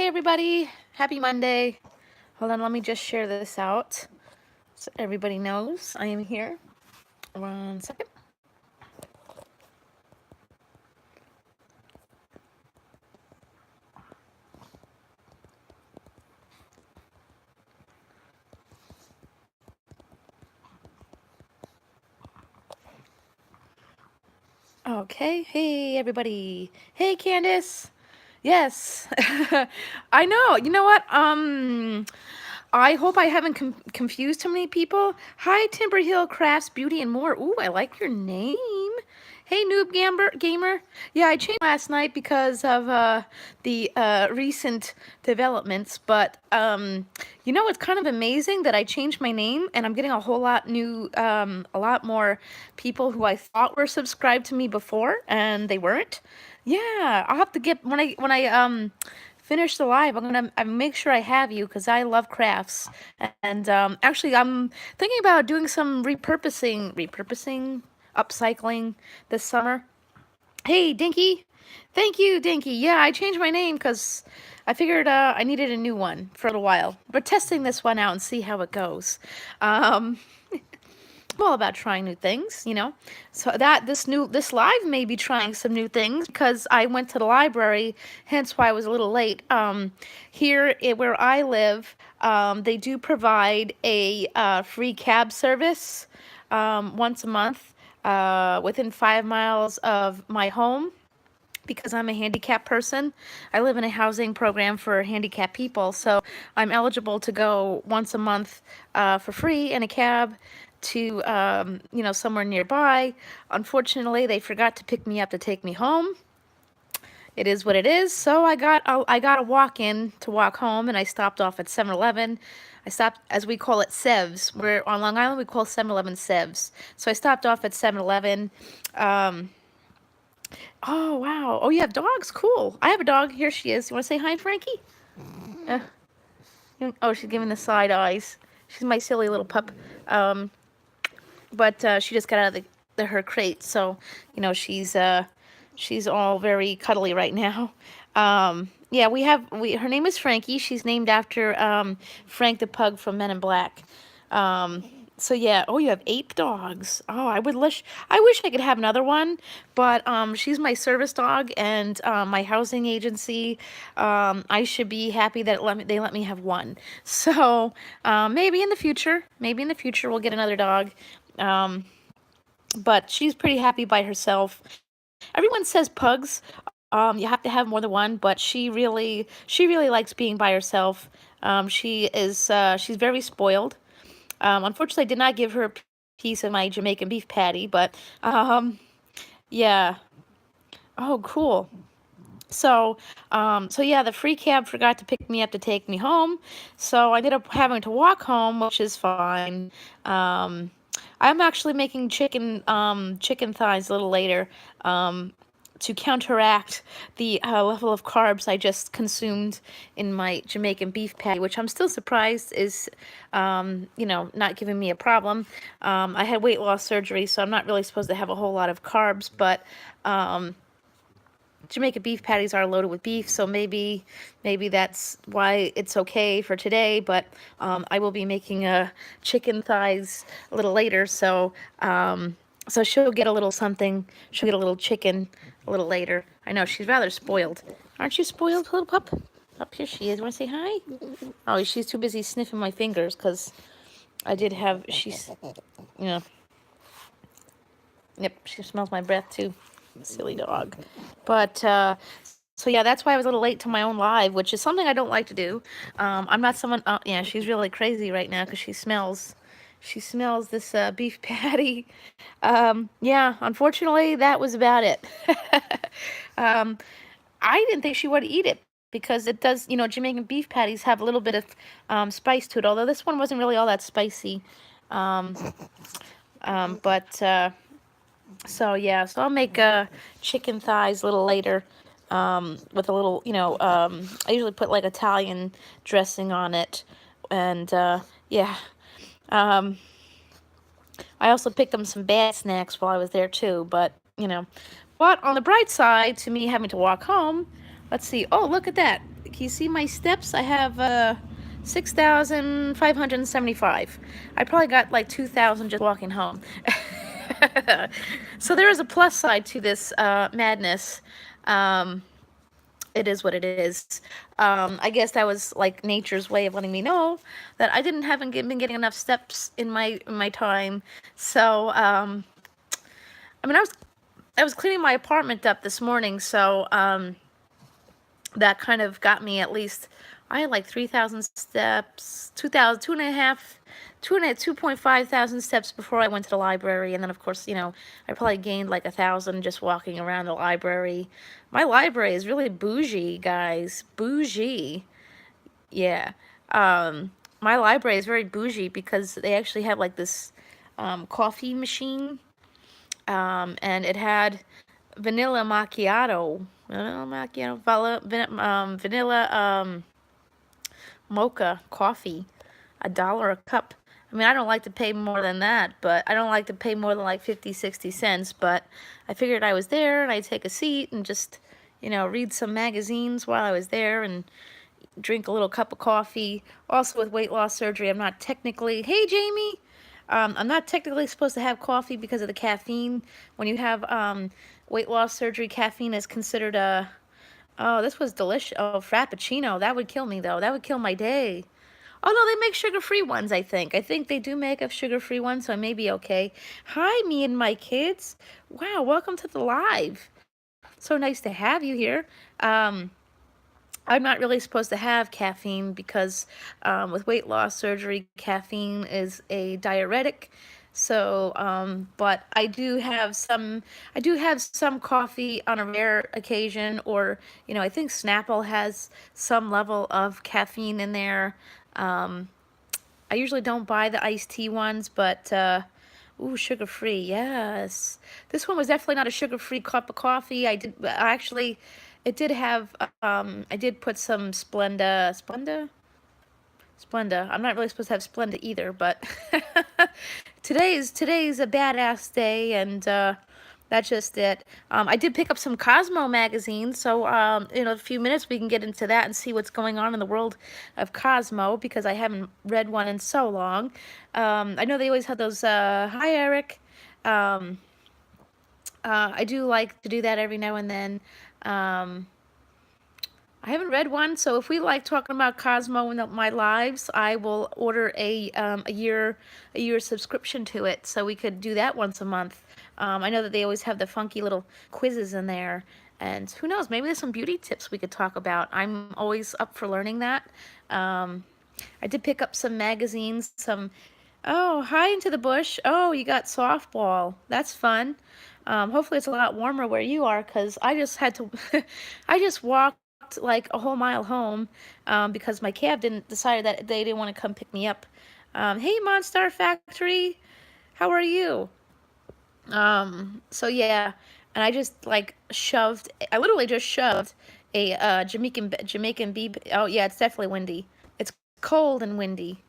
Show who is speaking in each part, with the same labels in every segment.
Speaker 1: everybody. Happy Monday. Hold on, let me just share this out so everybody knows I am here. 1 second. Okay. Hey, everybody. Hey, Candace. Yes. I know. You know what? I hope I haven't confused too many people. Hi, Timber Hill Crafts, Beauty, and More. Ooh, I like your name. Hey, Noob Gamer. Yeah, I changed last night because of the recent developments. But you know, it's kind of amazing that I changed my name, and I'm getting a whole lot a lot more people who I thought were subscribed to me before, and they weren't. Yeah, I'll have to get when I finish the live. I'm gonna make sure I have you because I love crafts. And actually, I'm thinking about doing some repurposing, upcycling this summer. Hey, Dinky. Thank you, Dinky. Yeah, I changed my name because I figured I needed a new one for a little while. We're testing this one out and see how it goes. Um, I'm all about trying new things, you know. So that this live may be trying some new things because I went to the library, hence why I was a little late. Where I live, they do provide a free cab service once a month within 5 miles of my home. Because I'm a handicapped person, I live in a housing program for handicapped people, so I'm eligible to go once a month for free in a cab to you know, somewhere nearby. Unfortunately, they forgot to pick me up to take me home. It is what it is. So I got a walk in to walk home, and I stopped off at 7-Eleven. I stopped, as we call it, Sevs. We're on Long Island, we call 7-Eleven Sevs. So I stopped off at 7-Eleven. Oh, wow. Oh, you have dogs? Cool. I have a dog. Here she is. You want to say hi, Frankie? Uh, oh, she's giving the side eyes. She's my silly little pup. But she just got out of her crate, so you know she's all very cuddly right now. Yeah, her name is Frankie. She's named after Frank the Pug from Men in Black. So yeah, oh, you have 8 dogs. Oh, I wish I could have another one, but she's my service dog, and my housing agency, I should be happy that they let me have one. So maybe in the future we'll get another dog. But she's pretty happy by herself. Everyone says pugs, you have to have more than one, but she really likes being by herself. She's very spoiled. Unfortunately, I did not give her a piece of my Jamaican beef patty, but yeah. Oh, cool. So, so yeah, the free cab forgot to pick me up to take me home, so I ended up having to walk home, which is fine. I'm actually making chicken thighs a little later, to counteract the level of carbs I just consumed in my Jamaican beef patty, which I'm still surprised is, you know, not giving me a problem. I had weight loss surgery, so I'm not really supposed to have a whole lot of carbs, but Jamaican beef patties are loaded with beef, so maybe that's why it's okay for today. But I will be making chicken thighs a little later, so so she'll get a little something. She'll get a little chicken a little later. I know she's rather spoiled. Aren't you spoiled, little pup? Up here she is. Want to say hi? Oh, she's too busy sniffing my fingers because I did have. She's, you know. Yep, she smells my breath too. Silly dog. But so yeah, that's why I was a little late to my own live, which is something I don't like to do. I'm not someone. Yeah, she's really crazy right now because she smells this beef patty. Yeah, unfortunately, that was about it. I didn't think she would eat it because it does, you know, Jamaican beef patties have a little bit of spice to it, although this one wasn't really all that spicy. But so yeah, so I'll make chicken thighs a little later, with a little, you know, I usually put like Italian dressing on it, and yeah. I also picked up some bad snacks while I was there too, but you know. But on the bright side to me having to walk home, let's see. Oh, look at that. can you see my steps? I have 6,575. I probably got like 2,000 just walking home. So there is a plus side to this madness. It is what it is. I guess that was like nature's way of letting me know that I haven't been getting enough steps in my time. So I mean, I was cleaning my apartment up this morning, so that kind of got me at least. I had like 3,000 steps, 2,000, 2.5 thousand steps before I went to the library, and then of course, I probably gained like 1,000 just walking around the library. My library is really bougie, guys. Bougie. Yeah. My library is very bougie because they actually have like this coffee machine, and it had vanilla macchiato, vanilla mocha coffee, $1 a cup. I mean, I don't like to pay more than that, but I don't like to pay more than like 50, 60 cents, but I figured I was there and I'd take a seat and just, read some magazines while I was there and drink a little cup of coffee. Also with weight loss surgery, I'm not technically, hey Jamie, I'm not technically supposed to have coffee because of the caffeine. When you have weight loss surgery, caffeine is considered a, oh, this was delicious. Oh, Frappuccino. That would kill me, though. That would kill my day. Oh, no, they make sugar-free ones, I think. I think they do make a sugar-free one, so I may be okay. Hi, me and my kids. Wow, welcome to the live. So nice to have you here. I'm not really supposed to have caffeine because with weight loss surgery, caffeine is a diuretic. So, but I do have some coffee on a rare occasion, or, I think Snapple has some level of caffeine in there. I usually don't buy the iced tea ones, but, ooh, sugar-free, yes. This one was definitely not a sugar-free cup of coffee. It did have, I did put some Splenda? Splenda. I'm not really supposed to have Splenda either, but today's a badass day, and that's just it. I did pick up some Cosmo magazines, so in a few minutes we can get into that and see what's going on in the world of Cosmo, because I haven't read one in so long. I know they always have those, hi Eric. I do like to do that every now and then. I haven't read one, so if we like talking about Cosmo in my lives, I will order a year subscription to it, so we could do that once a month. I know that they always have the funky little quizzes in there, and who knows, maybe there's some beauty tips we could talk about. I'm always up for learning that. I did pick up some magazines, oh, hi Into the Bush. Oh, you got softball. That's fun. Hopefully it's a lot warmer where you are, because I just had to, I just walked like a whole mile home because my cab decided that they didn't want to come pick me up. Hey, Monstar Factory, how are you? So yeah, and I just like I literally just shoved a Jamaican bee. Oh yeah, it's definitely windy. It's cold and windy.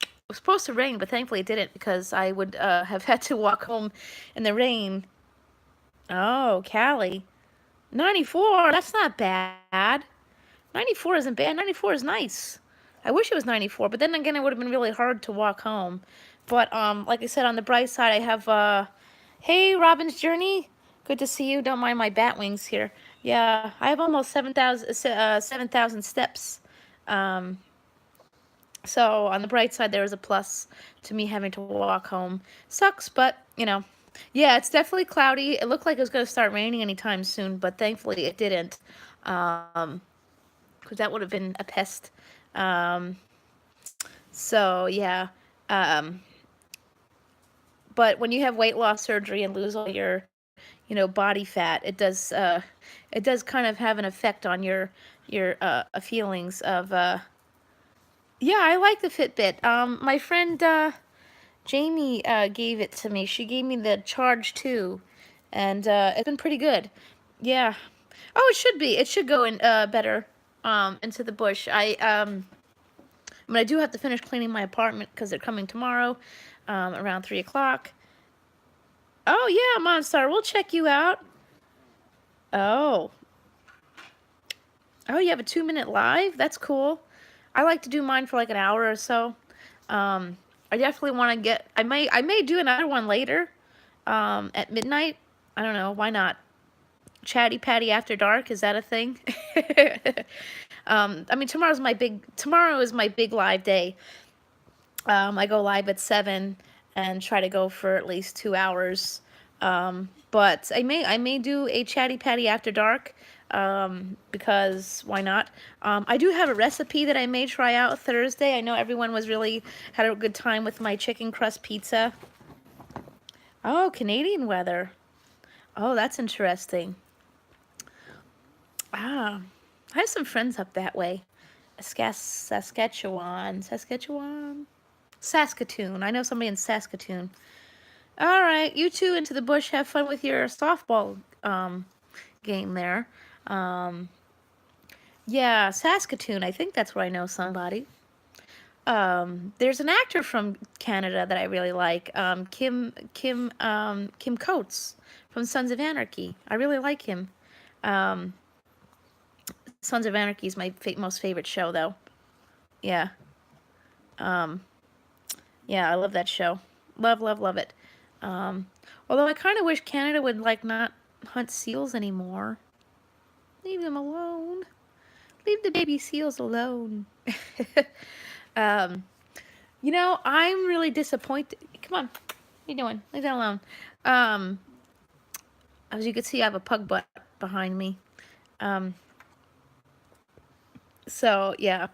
Speaker 1: It was supposed to rain, but thankfully it didn't, because I would have had to walk home in the rain. Oh, Callie. 94, that's not bad. 94 isn't bad. 94 is nice. I wish it was 94, but then again, it would have been really hard to walk home. But, like I said, on the bright side, I have, hey, Robin's Journey. Good to see you. Don't mind my bat wings here. Yeah, I have almost 7,000 steps. So on the bright side, there is a plus to me having to walk home. Sucks, but, yeah, it's definitely cloudy. It looked like it was going to start raining anytime soon, but thankfully it didn't. Because that would have been a pest. So, yeah. But when you have weight loss surgery and lose all your, body fat, it does kind of have an effect on your feelings of, yeah, I like the Fitbit. My friend, Jamie gave it to me. She gave me the Charge 2, and it's been pretty good. Yeah. Oh, it should be. It should go in better Into the Bush. I mean, I do have to finish cleaning my apartment because they're coming tomorrow around 3 o'clock. Oh, yeah, Monstar, we'll check you out. Oh. Oh, you have a 2-minute live? That's cool. I like to do mine for like an hour or so. I definitely want to get. I may do another one later. At midnight. I don't know. Why not? Chatty Patty After Dark, is that a thing? I mean, tomorrow is my big live day. I go live at 7 and try to go for at least 2 hours. But I may do a Chatty Patty After Dark, because why not? I do have a recipe that I may try out Thursday. I know everyone had a good time with my chicken crust pizza. Oh, Canadian weather. Oh, that's interesting. Ah, I have some friends up that way. Saskatoon. I know somebody in Saskatoon. All right, you two into the bush. Have fun with your softball game there. Um, yeah, Saskatoon. I think that's where I know somebody. There's an actor from Canada that I really like. Kim Coates from Sons of Anarchy. I really like him. Um, Sons of Anarchy is my most favorite show, though. Yeah. Um, yeah, I love that show. Love, love, love it. Although I kind of wish Canada would like not hunt seals anymore. Leave them alone. Leave the baby seals alone. um, I'm really disappointed. Come on. What are you doing? Leave that alone. Um, as you can see, I have a pug butt behind me. So, yeah.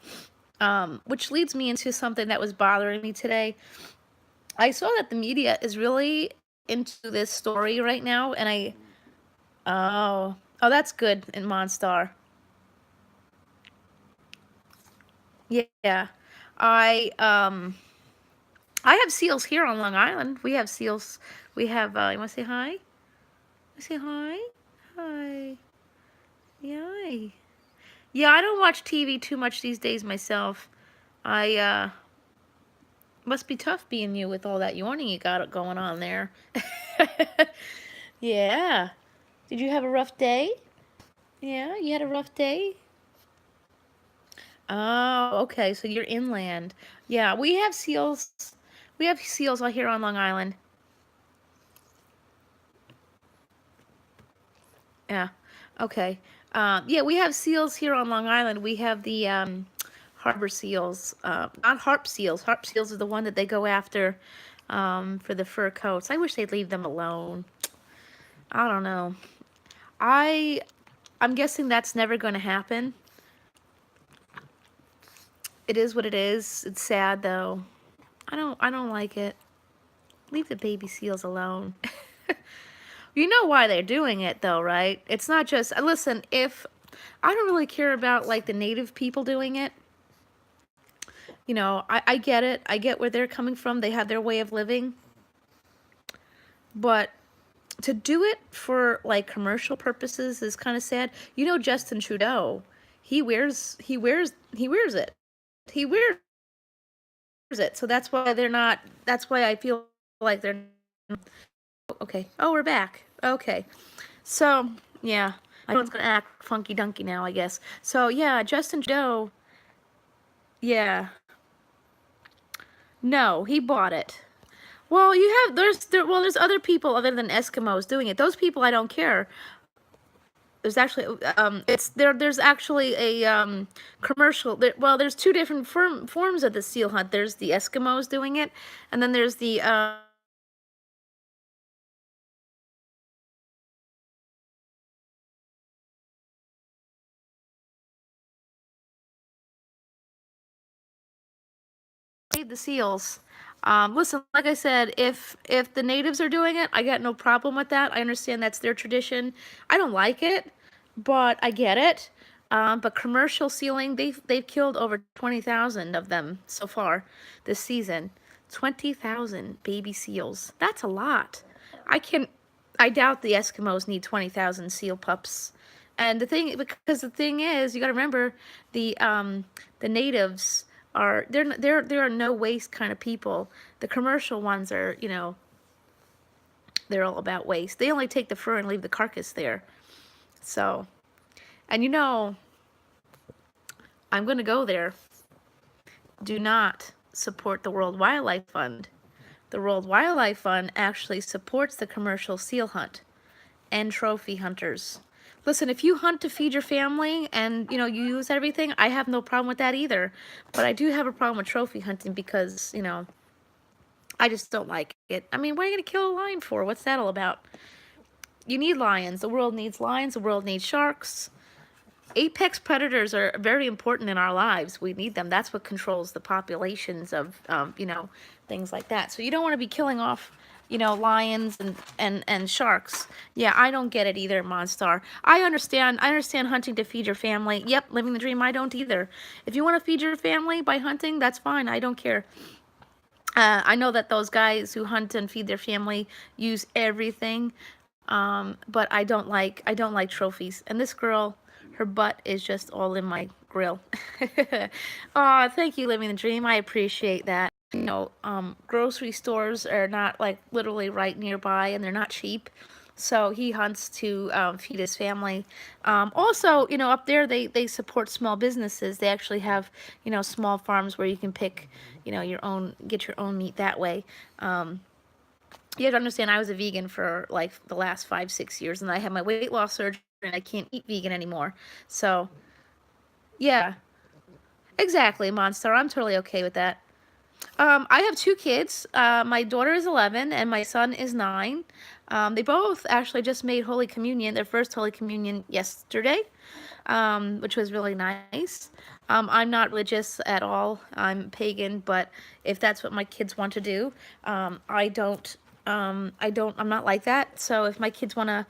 Speaker 1: Which leads me into something that was bothering me today. I saw that the media is really into this story right now, and oh, that's good in Monstar. Yeah, I have seals here on Long Island. We have seals. We have. You want to say hi? Say hi. Hi. Yeah. Yeah, I don't watch TV too much these days myself. I must be tough being you with all that yawning you got going on there. Yeah. Did you have a rough day? Yeah, you had a rough day? Oh, okay. So you're inland. Yeah, we have seals. We have seals out here on Long Island. Yeah. Okay. Yeah, we have seals here on Long Island. We have the harbor seals. Not harp seals. Harp seals are the one that they go after for the fur coats. I wish they'd leave them alone. I don't know. I'm guessing that's never going to happen. It is what it is. It's sad though. I don't like it. Leave the baby seals alone. You know why they're doing it though, right? It's not just listen, if I don't really care about like the native people doing it. I get it. I get where they're coming from. They have their way of living. But to do it for like commercial purposes is kind of sad. Justin Trudeau, he wears it. He wears it. So that's why I feel like they're okay. Oh, we're back. Okay. So, yeah. Everyone's going to act funky dunky now, I guess. So, yeah, Justin Trudeau, yeah. No, he bought it. Well, there's other people other than Eskimos doing it. Those people I don't care. There's actually there's actually a commercial there's two different forms of the seal hunt. There's the Eskimos doing it, and then there's the the seals. Listen, like I said, if the natives are doing it, I got no problem with that. I understand that's their tradition. I don't like it, but I get it. But commercial sealing, they've killed over 20,000 of them so far this season. 20,000 baby seals. That's a lot. I can I doubt the Eskimos need 20,000 seal pups. And because the thing is, you got to remember the natives there are no waste kind of people. The commercial ones are, they're all about waste. They only take the fur and leave the carcass there. So, and I'm going to go there. Do not support the World Wildlife Fund. The World Wildlife Fund actually supports the commercial seal hunt and trophy hunters. Listen, if you hunt to feed your family and, you use everything, I have no problem with that either. But I do have a problem with trophy hunting because, I just don't like it. I mean, what are you going to kill a lion for? What's that all about? You need lions. The world needs lions. The world needs sharks. Apex predators are very important in our lives. We need them. That's what controls the populations of, things like that. So you don't want to be killing off, lions and sharks. Yeah, I don't get it either, Monstar. I understand hunting to feed your family. Yep, living the dream. I don't either. If you want to feed your family by hunting, that's fine. I don't care. I know that those guys who hunt and feed their family use everything, but I don't like trophies. And this girl, her butt is just all in my grill. Oh, thank you, living the dream. I appreciate that. Grocery stores are not like literally right nearby, and they're not cheap. So he hunts to feed his family. Also, up there they support small businesses. They actually have, small farms where you can pick, get your own meat that way. You have to understand, I was a vegan for like the last 5-6 years, and I had my weight loss surgery, and I can't eat vegan anymore. So, yeah, exactly, Monster. I'm totally okay with that. I have 2 kids. My daughter is 11 and my son is 9. They both actually just made Holy Communion, their first Holy Communion yesterday, which was really nice. I'm not religious at all. I'm pagan, but if that's what my kids want to do, I'm not like that. So if my kids want to,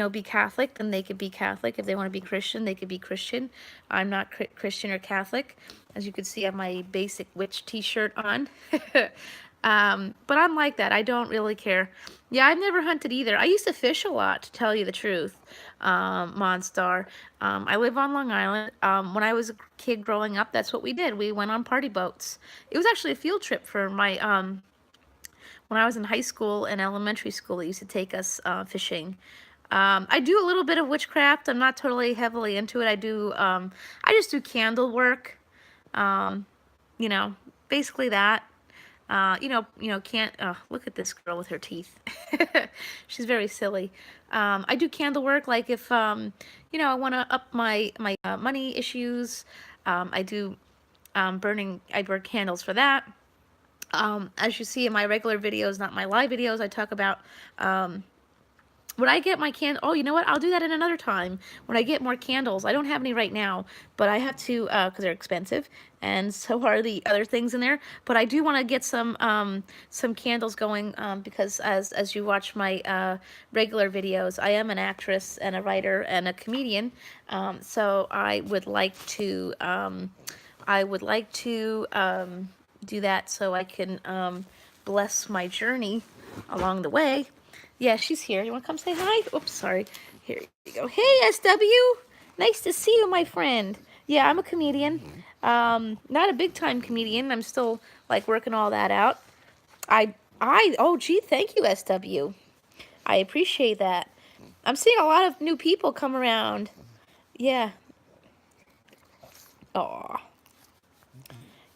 Speaker 1: be Catholic, then they could be Catholic. If they want to be Christian, they could be Christian. I'm not Christian or Catholic. As you can see, I have my basic witch t-shirt on. But I'm like that. I don't really care. Yeah, I've never hunted either. I used to fish a lot, to tell you the truth, Monstar. I live on Long Island. When I was a kid growing up, that's what we did. We went on party boats. It was actually a field trip for my, when I was in high school and elementary school, they used to take us fishing. I do a little bit of witchcraft. I'm not totally heavily into it. I just do candle work. Basically that. Can't, look at this girl with her teeth. She's very silly. I do candle work, like if, I want to up my money issues. I do, I burn candles for that. As you see in my regular videos, not my live videos, I talk about, when I get my oh, you know what? I'll do that in another time. When I get more candles, I don't have any right now, but I have to, because they're expensive, and so are the other things in there. But I do want to get some candles going, because as you watch my regular videos, I am an actress and a writer and a comedian. So I would like to, do that so I can bless my journey along the way. Yeah, she's here. You want to come say hi? Oops, sorry. Here you go. Hey, SW. Nice to see you, my friend. Yeah, I'm a comedian. Not a big-time comedian. I'm still, like, working all that out. Oh, gee, thank you, SW. I appreciate that. I'm seeing a lot of new people come around. Yeah. Aw.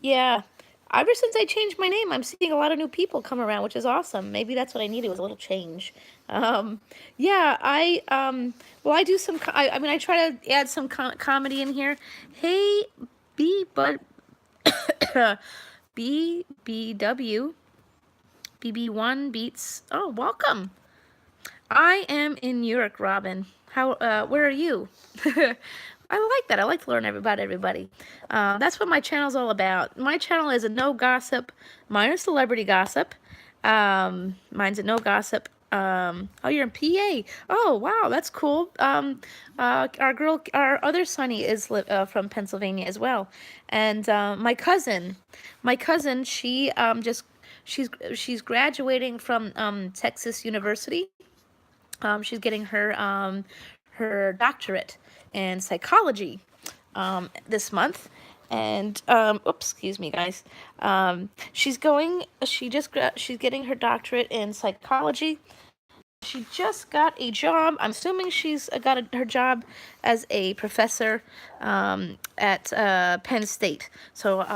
Speaker 1: Yeah. Ever since I changed my name, I'm seeing a lot of new people come around, which is awesome. Maybe that's what I needed, was a little change. Yeah, well, I do some, I mean, I try to add some comedy in here. Hey, BBW, BB1 Beats. Oh, welcome. I am in New York, Robin. Where are you? I like that. I like to learn about everybody. That's what my channel's all about. My channel is a no gossip, minor celebrity gossip. Mine's a no gossip. Oh, you're in PA. Oh, wow, that's cool. Our other Sunny is from Pennsylvania as well. And my cousin, she's graduating from Texas University. She's getting her her doctorate in psychology this month, and oops, excuse me, guys. She's getting her doctorate in psychology. she just got a job. I'm assuming she's got her job as a professor at Penn State. So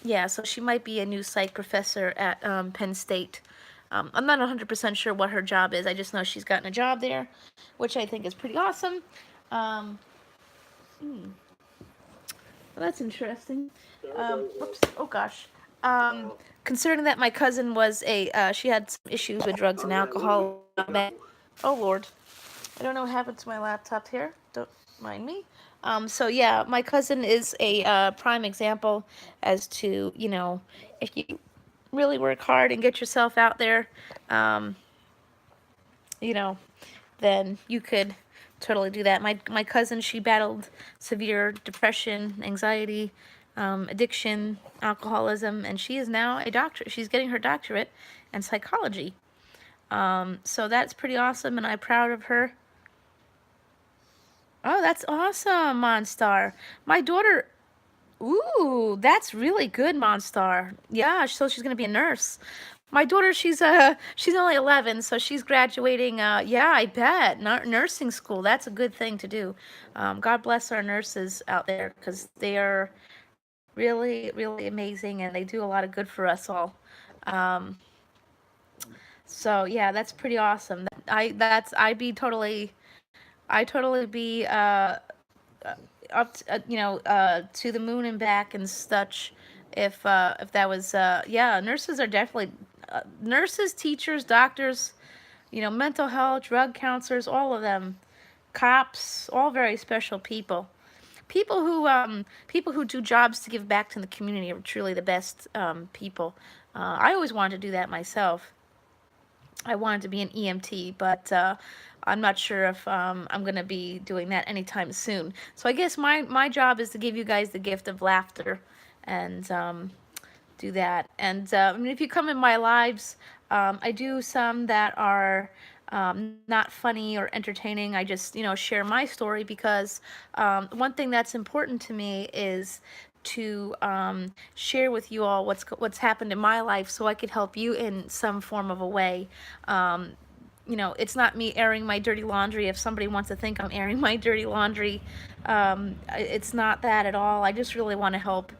Speaker 1: yeah, so she might be a new psych professor at Penn State. I'm not 100% sure what her job is. I just know she's gotten a job there, which I think is pretty awesome. Well, that's interesting. Whoops. Oh gosh. Concerning that my cousin was she had some issues with drugs and alcohol. Oh Lord, I don't know what happened to my laptop here. Don't mind me. So yeah, my cousin is a prime example as to, you know, if you really work hard and get yourself out there, you know, then you could totally do that. My cousin, she battled severe depression, anxiety, addiction, alcoholism, and she is now a doctor. She's getting her doctorate in psychology. So that's pretty awesome, and I'm proud of her. Oh, that's awesome, Monstar. My daughter, ooh, that's really good, Monstar. Yeah, so she's gonna be a nurse. My daughter, she's only 11, so she's graduating. Yeah, I bet nursing school. That's a good thing to do. God bless our nurses out there because they are really, really amazing and they do a lot of good for us all. So yeah, that's pretty awesome. I'd totally be up to, you know, to the moon and back and such if that was yeah, nurses are definitely nurses, teachers, doctors, you know, mental health, drug counselors, all of them, cops, all very special people. People who do jobs to give back to the community are truly the best people. I always wanted to do that myself. I wanted to be an EMT, but I'm not sure if I'm going to be doing that anytime soon. So I guess my job is to give you guys the gift of laughter and do that. And I mean, if you come in my lives, I do some that are not funny or entertaining. I just, you know, share my story because one thing that's important to me is to share with you all what's happened in my life so I could help you in some form of a way. You know, it's not me airing my dirty laundry. If somebody wants to think I'm airing my dirty laundry, it's not that at all. I just really want to help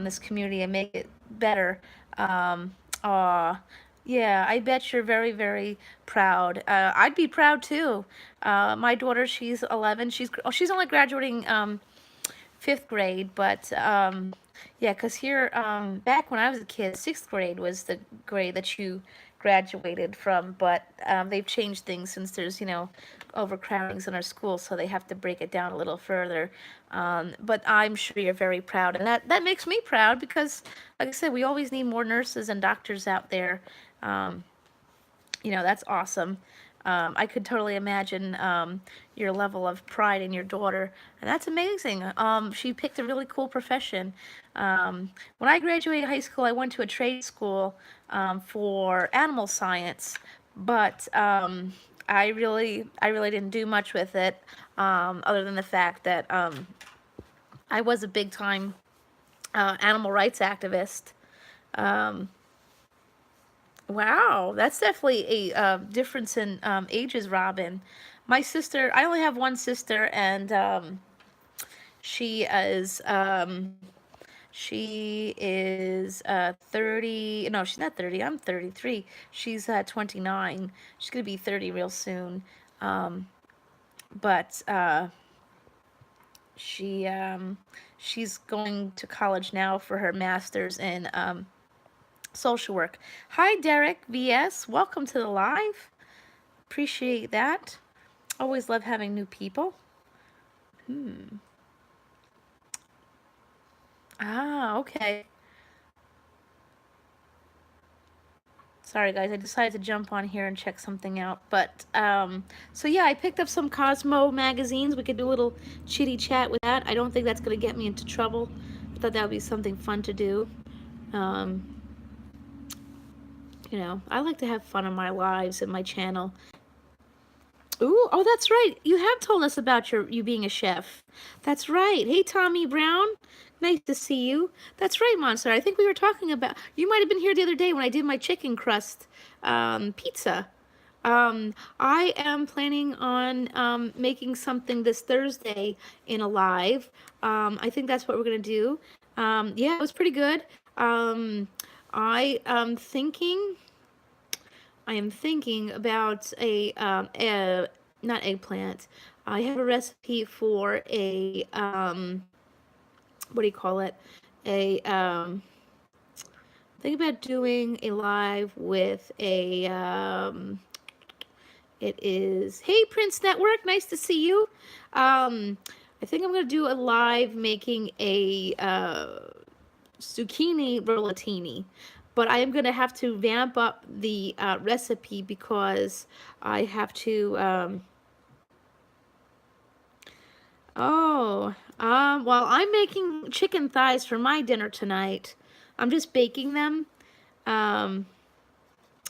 Speaker 1: this community and make it better. Yeah, I bet you're very, very proud. I'd be proud too. My daughter, she's 11. She's only graduating 5th grade, but yeah, because here, back when I was a kid, 6th grade was the grade that you graduated from, but they've changed things since there's, you know, overcrowdings in our schools, so they have to break it down a little further. But I'm sure you're very proud, and that makes me proud because, like I said, we always need more nurses and doctors out there. You know, that's awesome. I could totally imagine your level of pride in your daughter, and that's amazing. She picked a really cool profession. When I graduated high school, I went to a trade school for animal science, but I really didn't do much with it, other than the fact that I was a big time animal rights activist. Wow, that's definitely a difference in ages, Robin. My sister, I only have one sister, and she is 30. No, she's not 30. I'm 33. She's 29. She's gonna be 30 real soon. But she's going to college now for her master's in social work. Hi, Derek VS. Welcome to the live. Appreciate that. Always love having new people. Ah, okay. Sorry, guys. I decided to jump on here and check something out. But, so yeah, I picked up some Cosmo magazines. We could do a little chitty chat with that. I don't think that's going to get me into trouble. I thought that would be something fun to do. You know, I like to have fun in my lives and my channel. Ooh, oh, that's right. You have told us about you being a chef. That's right. Hey, Tommy Brown. Nice to see you. That's right, Monster. I think we were talking about, you might have been here the other day when I did my chicken crust pizza. I am planning on making something this Thursday in a live. I think that's what we're gonna do. Yeah, it was pretty good. Um, I am thinking. I am thinking about a not eggplant. I have a recipe for a what do you call it? A think about doing a live with a it is, hey Prince Network, nice to see you. I think I'm gonna do a live making a zucchini rollatini, but I am gonna have to vamp up the recipe because I have to. Well, I'm making chicken thighs for my dinner tonight. I'm just baking them. Um,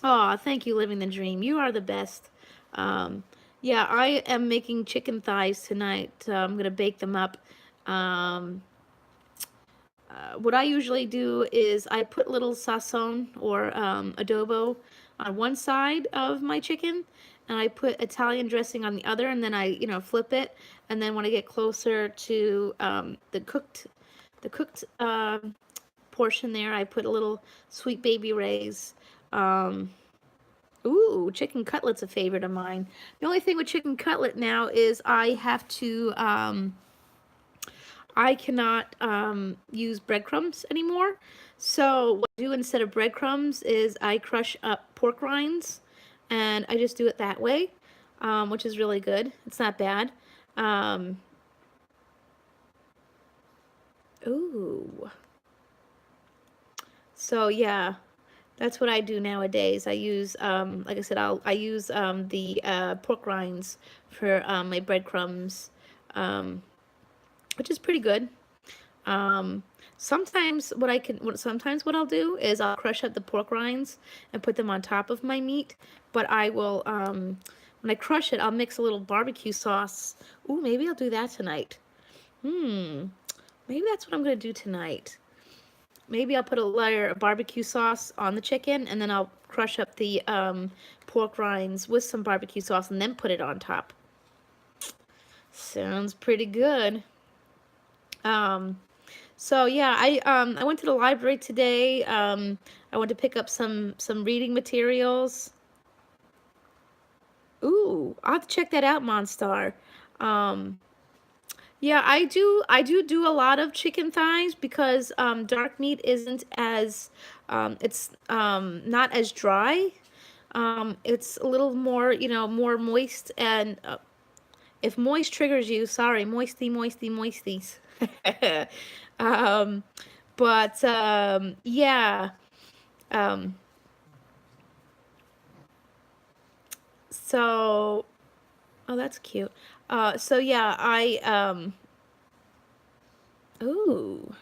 Speaker 1: Oh, thank you, Living the Dream. You are the best. Um, yeah, I am making chicken thighs tonight. I'm gonna bake them up. Um, what I usually do is I put little sazon or adobo on one side of my chicken, and I put Italian dressing on the other, and then I, flip it. And then when I get closer to the cooked portion there, I put a little Sweet Baby Ray's. Ooh, chicken cutlet's a favorite of mine. The only thing with chicken cutlet now is I have to, I cannot use breadcrumbs anymore. So what I do instead of breadcrumbs is I crush up pork rinds, and I just do it that way, which is really good. It's not bad. Um, ooh. So yeah. That's what I do nowadays. I use, like I said, I use the pork rinds for my breadcrumbs, um, which is pretty good. Um, sometimes what I'll do is I'll crush up the pork rinds and put them on top of my meat. But I will, when I crush it, I'll mix a little barbecue sauce. Ooh, maybe I'll do that tonight. Maybe that's what I'm gonna do tonight. Maybe I'll put a layer of barbecue sauce on the chicken, and then I'll crush up the pork rinds with some barbecue sauce and then put it on top. Sounds pretty good. So yeah, I went to the library today. I went to pick up some reading materials. Ooh, I'll have to check that out, Monstar. Yeah, I do a lot of chicken thighs because dark meat isn't as it's not as dry. It's a little more, more moist, and if moist triggers you, sorry, moisty, moisty, moisties. um, but yeah. Um, so oh, that's cute. So yeah, ooh.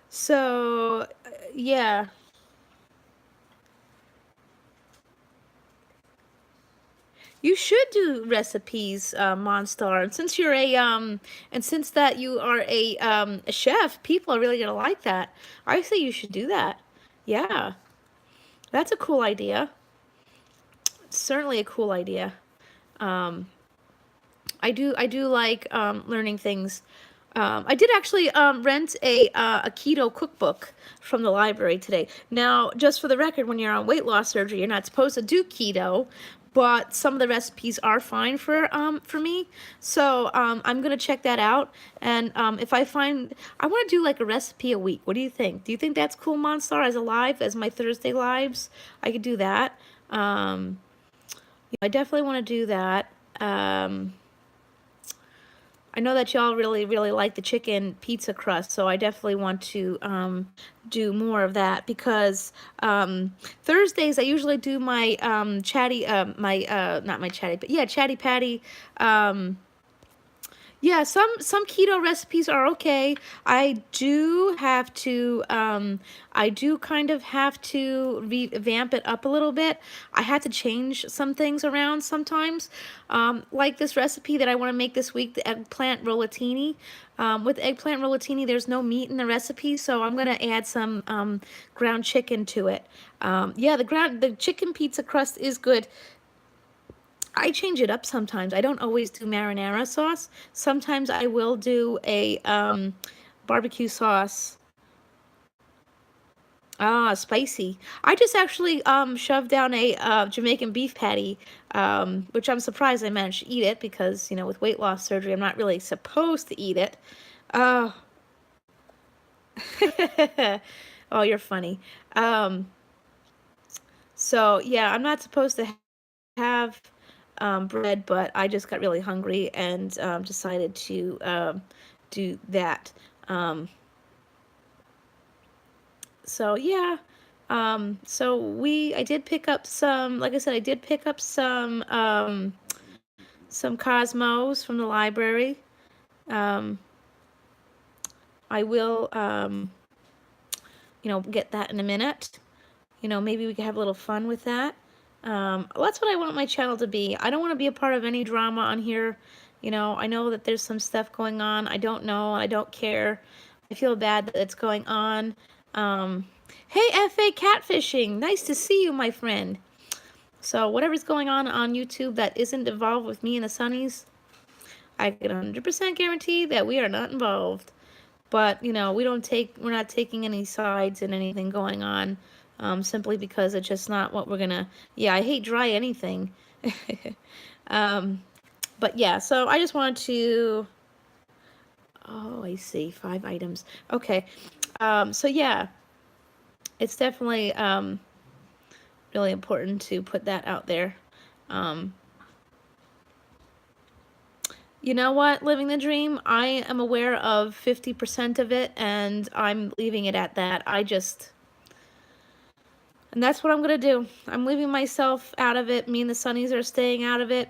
Speaker 1: So yeah. You should do recipes, Monstar. And since you're and since that you are a chef, people are really gonna like that. I say you should do that. Yeah, that's a cool idea. It's certainly a cool idea. Um, I do like learning things. I did actually rent a keto cookbook from the library today. Now, just for the record, when you're on weight loss surgery, you're not supposed to do keto, but some of the recipes are fine for me. So I'm gonna check that out. And if I find, I want to do like a recipe a week. What do you think? Do you think that's cool, Monstar? As a live, as my Thursday lives, I could do that. I definitely want to do that. I know that y'all really, really like the chicken pizza crust, so I definitely want to do more of that because Thursdays I usually do my not my chatty, but yeah, chatty patty. Yeah, some keto recipes are okay. I do kind of have to revamp it up a little bit. I had to change some things around sometimes. Like this recipe that I want to make this week, the eggplant rollatini. With eggplant rollatini, there's no meat in the recipe, so I'm gonna add some ground chicken to it. Yeah, the chicken pizza crust is good. I change it up sometimes. I don't always do marinara sauce. Sometimes I will do a barbecue sauce. Ah, spicy. I just actually shoved down a Jamaican beef patty, which I'm surprised I managed to eat it because, you know, with weight loss surgery, I'm not really supposed to eat it. Oh, oh, you're funny. Um, so yeah, I'm not supposed to have bread, but I just got really hungry and decided to do that. Um, so yeah, I did pick up some, like I said, I did pick up some Cosmos from the library. Um, I will, you know, get that in a minute. You know, maybe we could have a little fun with that. That's what I want my channel to be. I don't want to be a part of any drama on here. You know, I know that there's some stuff going on. I don't know. I don't care. I feel bad that it's going on. Um, hey, FA Catfishing. Nice to see you, my friend. So whatever's going on YouTube that isn't involved with me and the Sunnies, I can 100% guarantee that we are not involved. But, you know, we're not taking any sides in anything going on, simply because it's just not what we're gonna, yeah, I hate dry anything. um, but yeah, so I just wanted to, oh, I see, 5 items. Okay, so yeah, it's definitely, really important to put that out there. Um, you know what, living the dream, I am aware of 50% of it, and I'm leaving it at that. And that's what I'm going to do. I'm leaving myself out of it. Me and the Sunnies are staying out of it.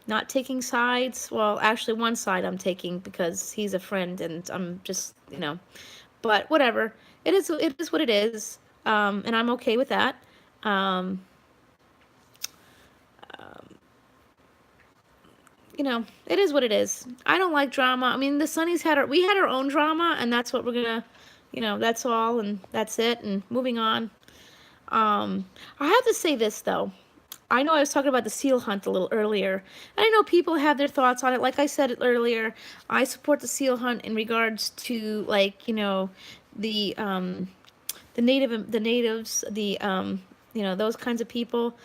Speaker 1: Not taking sides. Well, actually, one side I'm taking because he's a friend and I'm just, you know. But whatever. It is what it is. And I'm okay with that. Um, you know, it is what it is. I don't like drama. I mean, the Sunnies we had our own drama, and that's what we're going to, you know, that's all, and that's it, and moving on. I have to say this, though. I know I was talking about the seal hunt a little earlier, and I know people have their thoughts on it. Like I said earlier, I support the seal hunt in regards to, like, you know, the natives, you know, those kinds of people,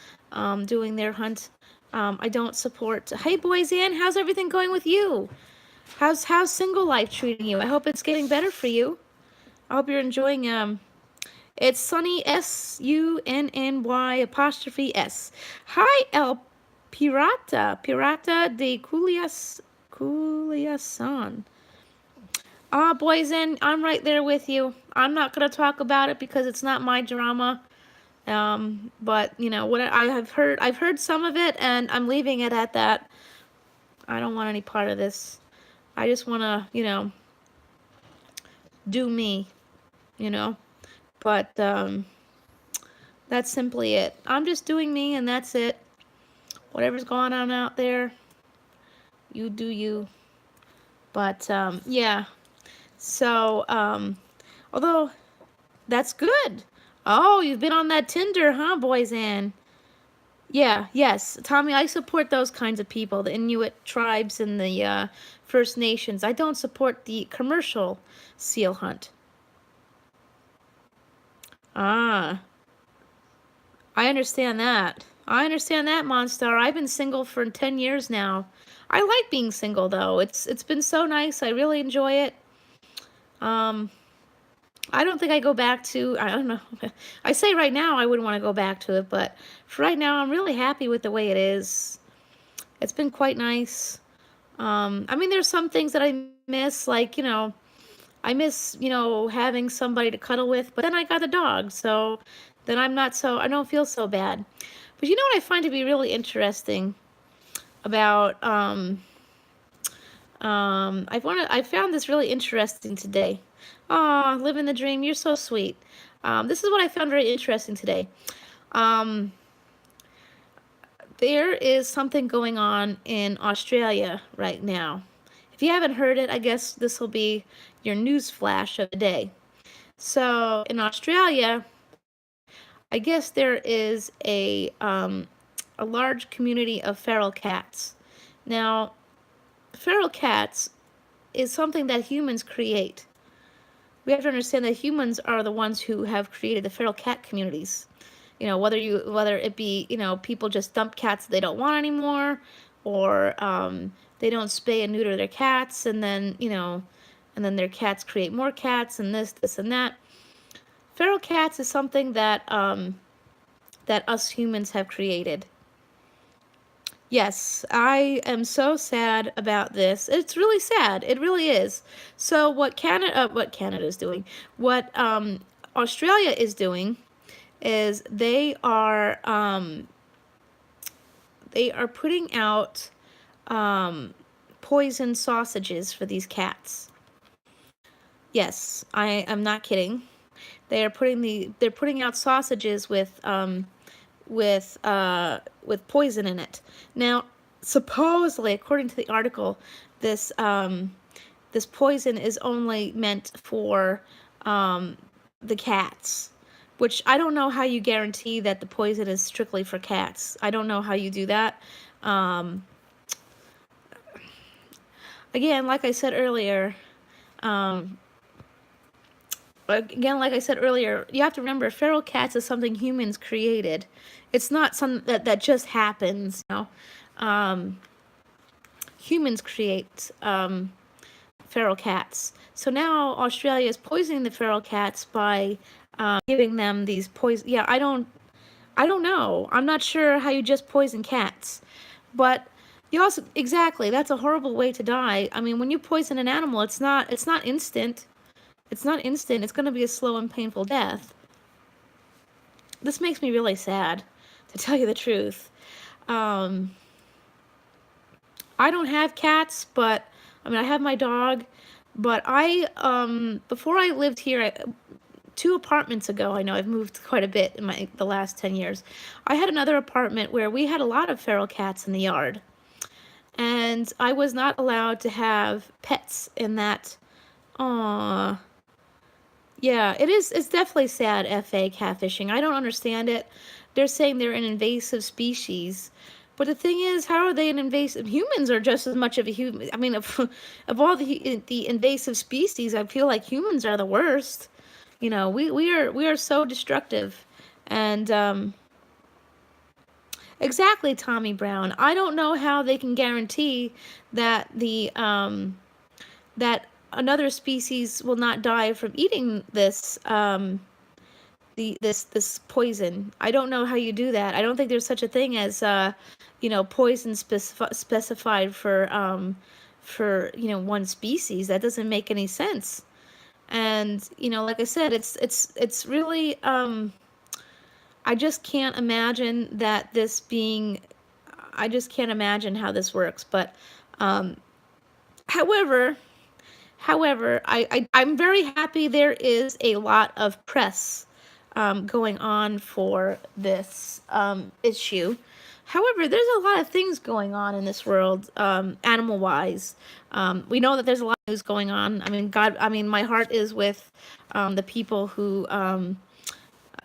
Speaker 1: doing their hunt. I don't support. Hey, Boyzanne, how's everything going with you? How's single life treating you? I hope it's getting better for you. I hope you're enjoying. It's Sunny, SUNNY''S. Hi, El Pirata de Culiasan. Ah, Boyzanne, I'm right there with you. I'm not gonna talk about it because it's not my drama. But you know what I've heard some of it, and I'm leaving it at that. I don't want any part of this. I just want to, you know, do me, you know. But that's simply it. I'm just doing me, and that's it. Whatever's going on out there, you do you. But yeah. So although that's good. Oh, you've been on that Tinder, huh, Boyzanne? Yeah, yes, Tommy, I support those kinds of people, the Inuit tribes and the First Nations. I don't support the commercial seal hunt. Ah, I understand that. I understand that, Monstar. I've been single for 10 years now. I like being single, though. It's been so nice. I really enjoy it. Um, I don't think I go back to, I don't know. I say right now I wouldn't want to go back to it, but for right now I'm really happy with the way it is. It's been quite nice. I mean, there's some things that I miss, like, you know, I miss, you know, having somebody to cuddle with, but then I got a dog, so then I don't feel so bad. But you know what I find to be really interesting about, I found this really interesting today. Aw, living the dream, you're so sweet. This is what I found very interesting today. Um, there is something going on in Australia right now. If you haven't heard it, I guess this will be your news flash of the day. So in Australia, I guess there is a a large community of feral cats. Now, feral cats is something that humans create. We have to understand that humans are the ones who have created the feral cat communities. Whether it be, people just dump cats that they don't want anymore, or they don't spay and neuter their cats, and then, and then their cats create more cats, and this, and that. Feral cats is something that that us humans have created. Yes, I am so sad about this. It's really sad. It really is. So what Canada is doing, what Australia is doing, is they are putting out poison sausages for these cats. Yes, I am not kidding. They're putting out sausages with poison in it. Now, supposedly, according to the article, this this poison is only meant for the cats, which I don't know how you guarantee that the poison is strictly for cats. I don't know how you do that. Again, like I said earlier, you have to remember, feral cats is something humans created. It's not something that just happens. Humans create feral cats. So now Australia is poisoning the feral cats by giving them these poison. Yeah, I don't know. I'm not sure how you just poison cats, but you also, exactly, that's a horrible way to die. I mean, when you poison an animal, it's not instant. It's not instant. It's going to be a slow and painful death. This makes me really sad, to tell you the truth. I don't have cats, but I mean, I have my dog. But before I lived here, 2 apartments ago, I know I've moved quite a bit in the last 10 years. I had another apartment where we had a lot of feral cats in the yard, and I was not allowed to have pets in that. Aww. Yeah, it's definitely sad, FA catfishing. I don't understand it. They're saying they're an invasive species. But the thing is, how are they an invasive? Humans are just as much of a human. I mean, of all the invasive species, I feel like humans are the worst. We are so destructive. And exactly, Tommy Brown. I don't know how they can guarantee that that another species will not die from eating this this poison. I don't know how you do that. I don't think there's such a thing as poison specified for one species. That doesn't make any sense. And like I said, it's really I just can't imagine that this being. I just can't imagine how this works. But however, I'm very happy there is a lot of press going on for this issue. However, there's a lot of things going on in this world, animal-wise. We know that there's a lot of news going on. I mean, my heart is with the people who,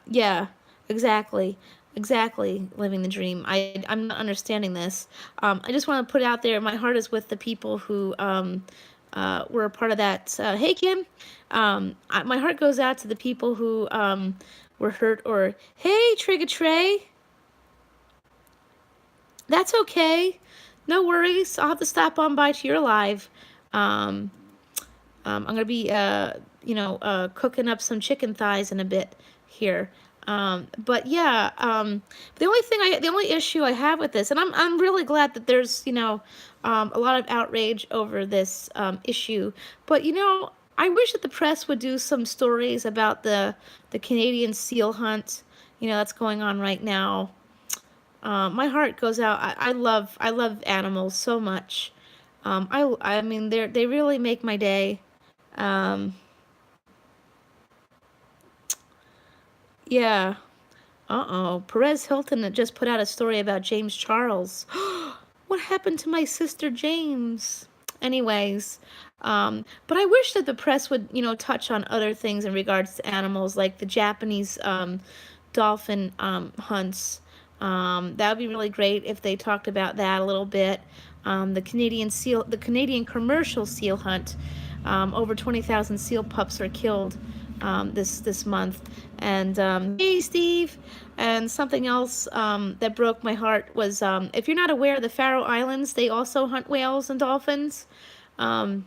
Speaker 1: yeah, exactly, living the dream. I'm not understanding this. I just want to put it out there, my heart is with the people who were a part of that. Hey, Kim. My heart goes out to the people who were hurt, or, hey, Trigga-Trey. That's okay. No worries. I'll have to stop on by to your live. I'm going to be, cooking up some chicken thighs in a bit here. But yeah, the only issue I have with this, and I'm really glad that there's, a lot of outrage over this issue. But, I wish that the press would do some stories about the Canadian seal hunt, that's going on right now. My heart goes out. I love animals so much. I mean, they really make my day. Yeah. Perez Hilton had just put out a story about James Charles. What happened to my sister James? Anyways, but I wish that the press would, touch on other things in regards to animals, like the Japanese dolphin hunts. That would be really great if they talked about that a little bit. The Canadian commercial seal hunt, over 20,000 seal pups are killed this month. And hey, Steve. And something else that broke my heart was, if you're not aware, the Faroe Islands, they also hunt whales and dolphins. Um,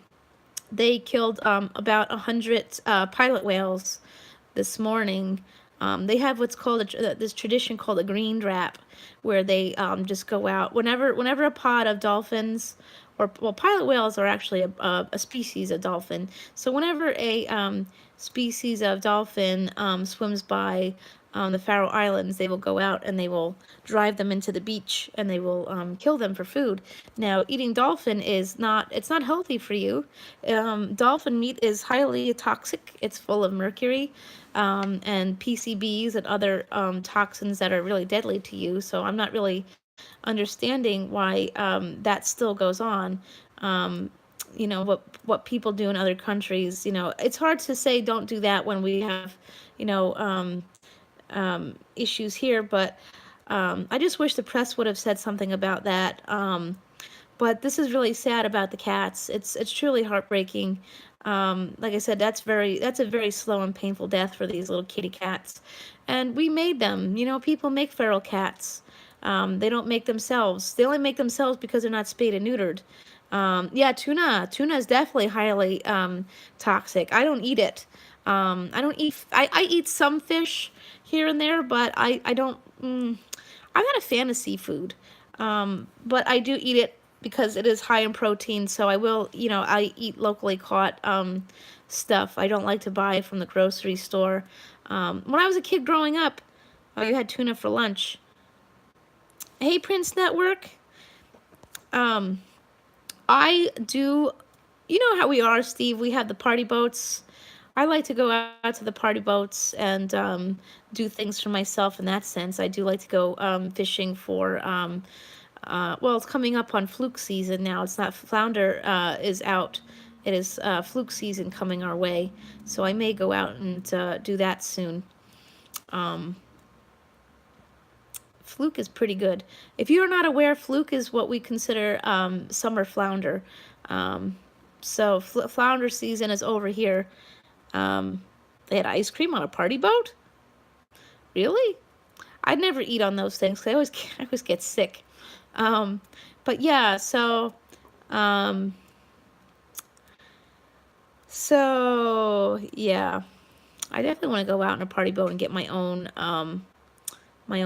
Speaker 1: they killed about 100 pilot whales this morning. They have what's called this tradition called a green drap, where they just go out whenever a pod of dolphins, or well, pilot whales are actually a species of dolphin. So whenever a species of dolphin swims by the Faroe Islands, they will go out and they will drive them into the beach, and they will kill them for food. Now, eating dolphin is it's not healthy for you. Dolphin meat is highly toxic. It's full of mercury and PCBs and other toxins that are really deadly to you. So I'm not really understanding why that still goes on. You know, what people do in other countries. You know, it's hard to say don't do that when we have, you know, issues here. But I just wish the press would have said something about that. But this is really sad about the cats. It's truly heartbreaking. Like I said, that's a very slow and painful death for these little kitty cats. And we made them. You know, people make feral cats. They don't make themselves. They only make themselves because they're not spayed and neutered. Yeah, tuna. Tuna is definitely highly toxic. I don't eat it. I don't eat. I eat some fish here and there, but I don't. I'm not a fan of seafood. But I do eat it because it is high in protein. So I will. You know, I eat locally caught stuff. I don't like to buy from the grocery store. When I was a kid growing up, you had tuna for lunch. Hey, Prince Network. I do, you know how we are, Steve. We have the party boats. I like to go out to the party boats and do things for myself in that sense. I do like to go fishing for, well, it's coming up on fluke season now. It's not, flounder is out. It is fluke season coming our way. So I may go out and do that soon. Fluke is pretty good. If you're not aware, fluke is what we consider summer flounder. So flounder season is over here. They had ice cream on a party boat? Really? I'd never eat on those things because I always get sick. But yeah, so yeah, I definitely want to go out on a party boat and get my own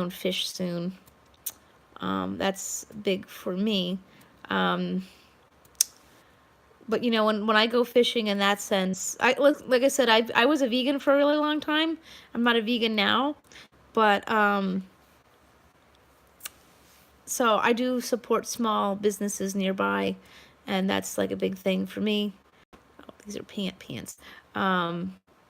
Speaker 1: fish soon. That's big for me. But you know, when I go fishing in that sense, like I said, I was a vegan for a really long time. I'm not a vegan now, but so I do support small businesses nearby, and that's like a big thing for me. Oh, these are pants.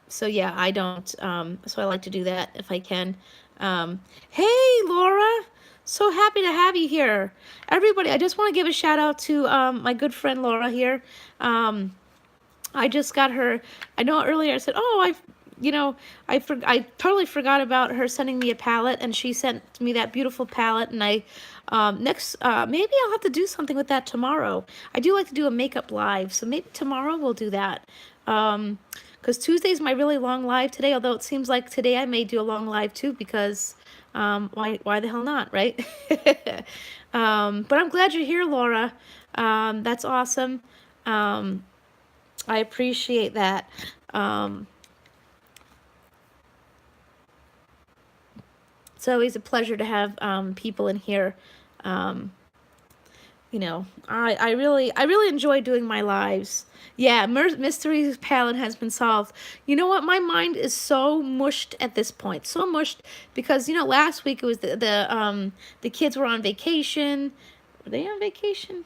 Speaker 1: So yeah, I don't. So I like to do that if I can. Hey, Laura. So happy to have you here. Everybody, I just want to give a shout out to my good friend Laura here. I just got her, I know earlier I said, oh, I totally forgot about her sending me a palette, and she sent me that beautiful palette, and maybe I'll have to do something with that tomorrow. I do like to do a makeup live, so maybe tomorrow we'll do that. Because Tuesday's my really long live today, although it seems like today I may do a long live too, because why the hell not, right? But I'm glad you're here, Laura. That's awesome. I appreciate that. It's always a pleasure to have people in here. You know, I really enjoy doing my lives. Yeah, Mystery Palette has been solved. You know what? My mind is so mushed at this point. So mushed because, you know, last week it was the kids were on vacation. Were they on vacation?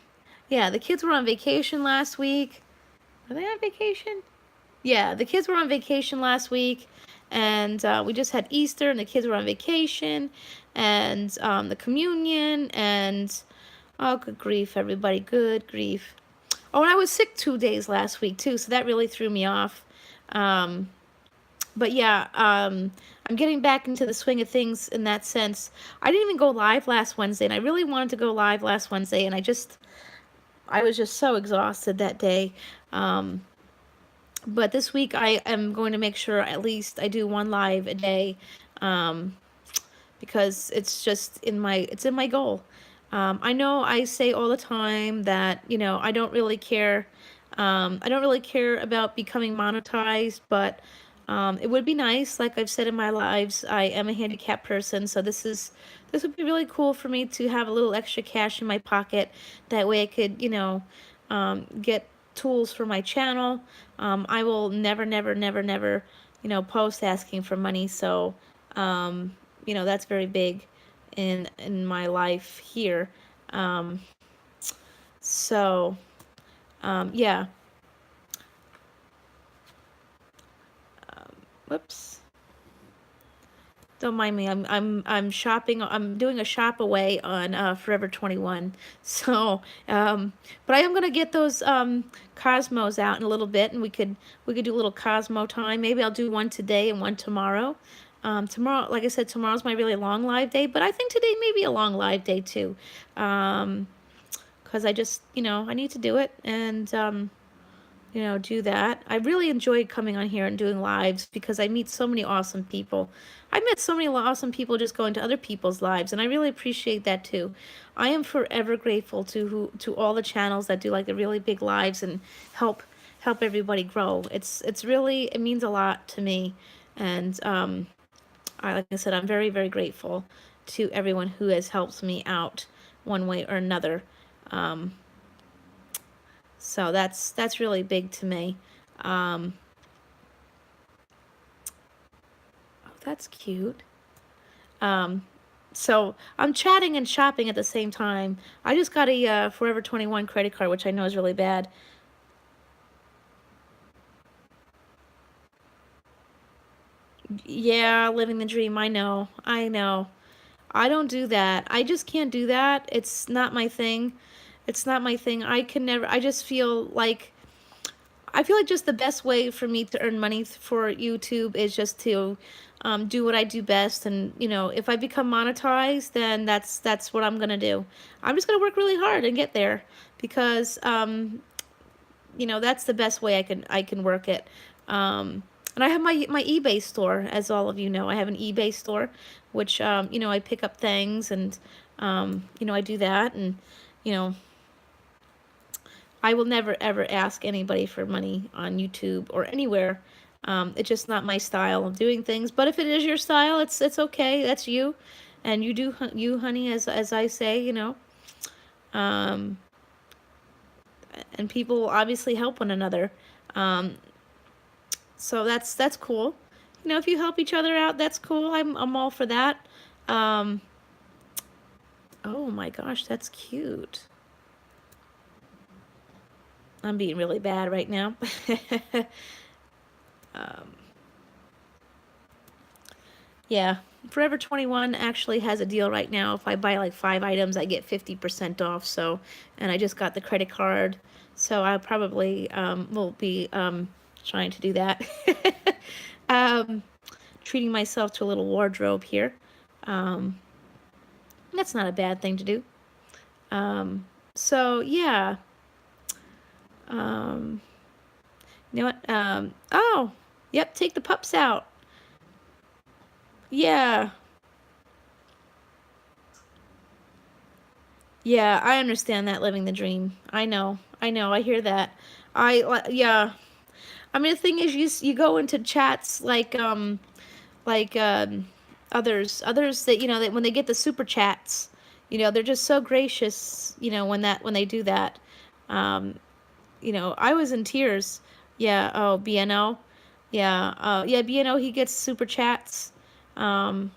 Speaker 1: Yeah, the kids were on vacation last week. Were they on vacation? Yeah, the kids were on vacation last week, and we just had Easter, and the kids were on vacation, and the communion, and oh, good grief, everybody, good grief. Oh, and I was sick 2 days last week, too, so that really threw me off. But yeah, I'm getting back into the swing of things in that sense. I didn't even go live last Wednesday, and I really wanted to go live last Wednesday, and I was just so exhausted that day. Um, but this week I am going to make sure at least I do one live a day, um, because it's in my goal. I know I say all the time that, I don't really care. I don't really care about becoming monetized, but it would be nice. Like I've said in my lives, I am a handicapped person, so this would be really cool for me to have a little extra cash in my pocket. That way I could, get tools for my channel. I will never, never, never, never, post asking for money. So, that's very big in my life here. Um, so, yeah. Um, Whoops. Don't mind me. I'm shopping. I'm doing a shop away on Forever 21. So, but I am gonna get those Cosmos out in a little bit, and we could do a little Cosmo time. Maybe I'll do one today and one tomorrow. Tomorrow, like I said, tomorrow's my really long live day, but I think today may be a long live day too. Because I just, I need to do it, and do that. I really enjoy coming on here and doing lives because I meet so many awesome people. I met so many awesome people just going to other people's lives, and I really appreciate that too. I am forever grateful to all the channels that do like the really big lives and help everybody grow. It's really, it means a lot to me, and like I said, I'm very, very grateful to everyone who has helped me out one way or another. Um, so that's really big to me. Um, oh, that's cute. Um, so I'm chatting and shopping at the same time. I just got a Forever 21 credit card, which I know is really bad. Yeah, living the dream. I know. I know. I don't do that. I just can't do that. It's not my thing. It's not my thing. I can never. I feel like just the best way for me to earn money for YouTube is just to do what I do best, and if I become monetized, then that's what I'm gonna do. I'm just gonna work really hard and get there because that's the best way I can work it. And I have my eBay store, as all of you know. I have an eBay store, which I pick up things, and I do that, and you know I will never ever ask anybody for money on YouTube or anywhere. It's just not my style of doing things. But if it is your style, it's okay. That's you, and you do you, honey, as I say, Um, and people obviously help one another. Um, so that's cool. If you help each other out, that's cool. I'm all for that. Um, oh my gosh, that's cute. I'm being really bad right now. um, yeah, Forever 21 actually has a deal right now. If I buy like 5 items, I get 50% off. So, and I just got the credit card, so I probably will be trying to do that. um, Treating myself to a little wardrobe here. Um, that's not a bad thing to do. So yeah. Um, you know what? Oh, yep. Take the pups out. Yeah. Yeah, I understand that, living the dream. I know. I know. I hear that. Yeah. I mean, the thing is, you go into chats like others that that when they get the super chats, they're just so gracious. When they do that, um, I was in tears. Yeah. Oh, BNO. Yeah. Yeah. BNO. He gets super chats. Um,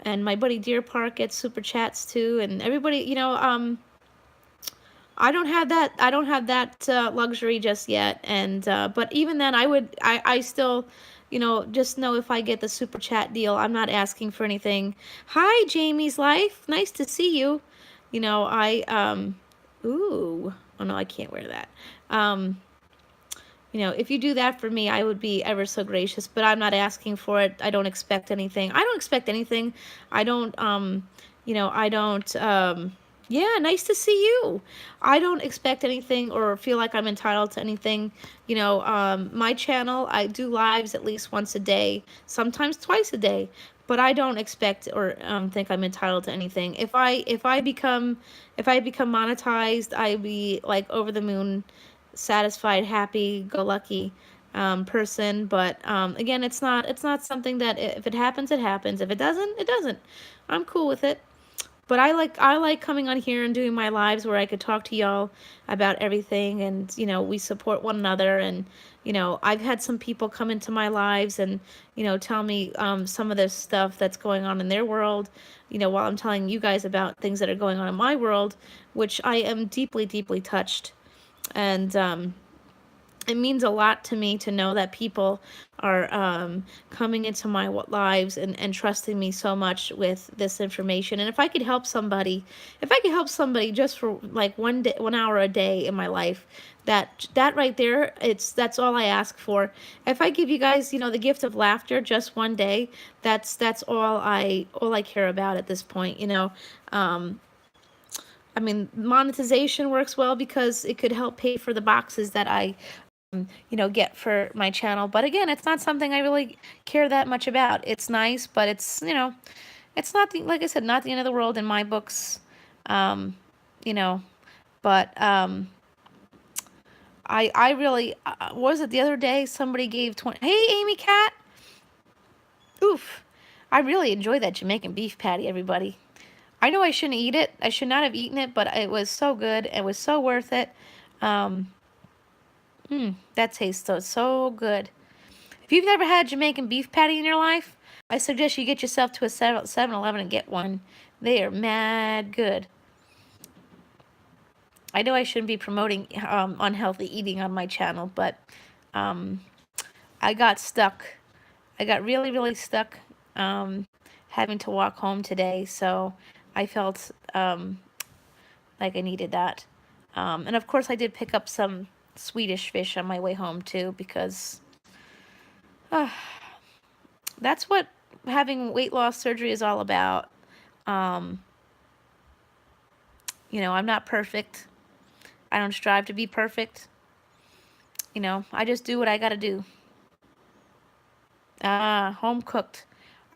Speaker 1: and my buddy Deer Park gets super chats too, and everybody. I don't have that luxury just yet, and but even then, I still, just know if I get the super chat deal, I'm not asking for anything. Hi, Jamie's Life, nice to see you. Ooh, oh no, I can't wear that. Um, You know, if you do that for me, I would be ever so gracious, but I'm not asking for it. I don't expect anything. I don't expect anything. I don't, you know, I don't, yeah, nice to see you. I don't expect anything or feel like I'm entitled to anything. You know, my channel, I do lives at least once a day, sometimes twice a day, but I don't expect or think I'm entitled to anything. If I become monetized, I'd be like over the moon, satisfied, happy, go lucky person. But again, it's not something that if it happens, it happens. If it doesn't, it doesn't. I'm cool with it. But I like coming on here and doing my lives where I could talk to y'all about everything, and you know, we support one another. And you know, I've had some people come into my lives and you know, tell me some of the stuff that's going on in their world, you know, while I'm telling you guys about things that are going on in my world, which I am deeply, deeply touched. And it means a lot to me to know that people are coming into my lives and trusting me so much with this information. And if I could help somebody just for like 1 day, 1 hour a day in my life, that right there, that's all I ask for. If I give you guys, you know, the gift of laughter just 1 day, that's all I care about at this point. You know, I mean, monetization works well because it could help pay for the boxes that I you know, get for my channel. But again, it's not something I really care that much about. It's nice, but it's, you know, it's not the, like I said, not the end of the world in my books. Um, you know, but I really, was it the other day somebody gave 20, hey, Amy Cat. Oof. I really enjoyed that Jamaican beef patty, everybody. I know I shouldn't eat it. I should not have eaten it, but it was so good. It was so worth it. Um, that tastes so good. If you've never had Jamaican beef patty in your life, I suggest you get yourself to a 7-Eleven and get one. They are mad good. I know I shouldn't be promoting unhealthy eating on my channel, but um, I got stuck. I got really, really stuck having to walk home today, so I felt like I needed that. And of course, I did pick up some Swedish fish on my way home too, because that's what having weight loss surgery is all about. Um, you know, I'm not perfect. I don't strive to be perfect. You know, I just do what I gotta do. Home cooked.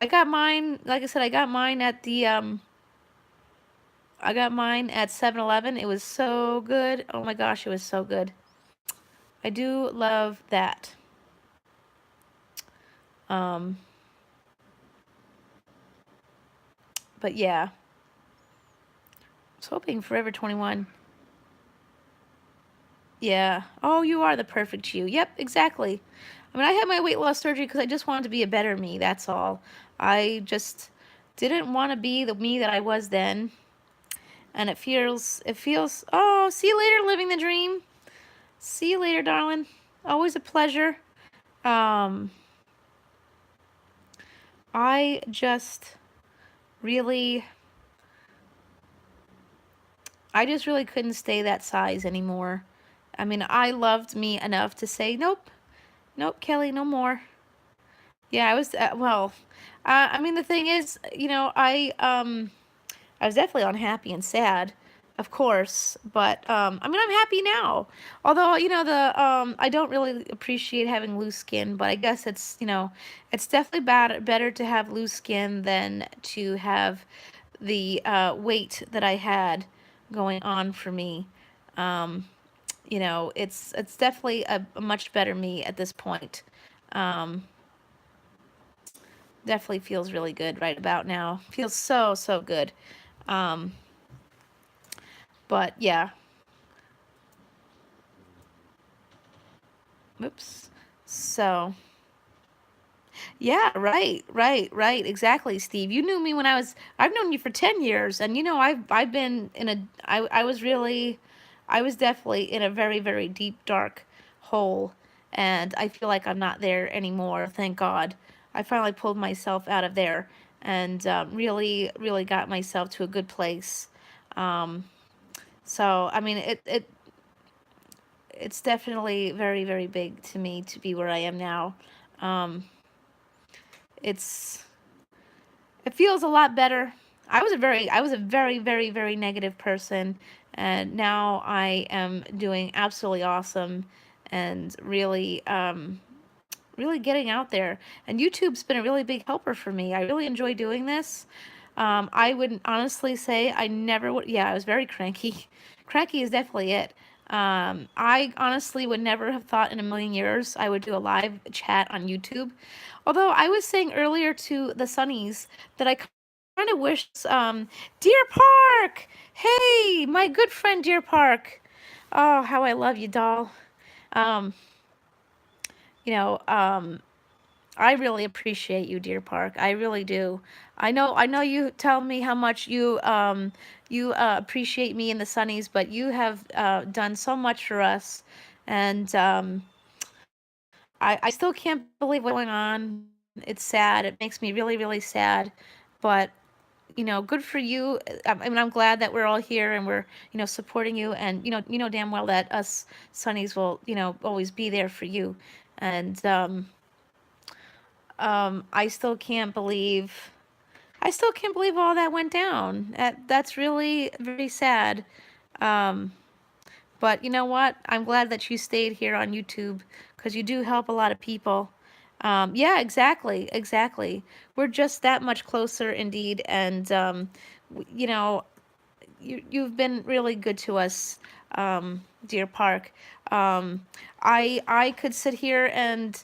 Speaker 1: I got mine, like I said, I got mine at the, I got mine at 7-Eleven. It was so good. Oh my gosh, it was so good. I do love that. Um, but yeah. I was hoping Forever 21. Yeah. Oh, you are the perfect you. Yep, exactly. I mean, I had my weight loss surgery because I just wanted to be a better me. That's all. I just didn't want to be the me that I was then. And oh, see you later, living the dream. See you later, darling. Always a pleasure. Um, I just really, I just really couldn't stay that size anymore. I mean, I loved me enough to say, nope, nope, Kelly, no more. Yeah, I was, I mean, the thing is, you know, I was definitely unhappy and sad, of course, but I mean, I'm happy now. Although, you know, I don't really appreciate having loose skin, but I guess it's, you know, it's definitely better to have loose skin than to have the weight that I had going on for me. Um, you know, it's definitely a much better me at this point. Um, Definitely feels really good right about now. Feels so good. Um, but yeah. Oops. So, yeah, right. Exactly, Steve. You knew me when I've known you for 10 years, and you know, I've been in I was definitely in a very, very deep, dark hole, and I feel like I'm not there anymore, thank God. I finally pulled myself out of there and really, really got myself to a good place. Um, so, I mean, it's definitely very, very big to me to be where I am now. Um, it's it feels a lot better. I was a very, very, very negative person, and now I am doing absolutely awesome, and really, really getting out there. And YouTube's been a really big helper for me. I really enjoy doing this. I would honestly say I never would. Yeah, I was very cranky. Cranky is definitely it. I honestly would never have thought in a million years I would do a live chat on YouTube. Although I was saying earlier to the Sunnies that I kind of wish, Deer Park! Hey, my good friend Deer Park. Oh, how I love you, doll. Um, you know, I really appreciate you, Deer Park. I really do. I know you tell me how much you appreciate me and the Sunnies, but you have done so much for us, and I still can't believe what's going on. It's sad. It makes me really, really sad, but good for you. I mean, I'm glad that we're all here and we're, supporting you, and you know damn well that us Sunnies will, always be there for you, and I still can't believe. I still can't believe all that went down. That's really very sad. Um, but you know what? I'm glad that you stayed here on YouTube because you do help a lot of people. Yeah, exactly, exactly. We're just that much closer, indeed, and you've been really good to us, Deer Park. I could sit here and,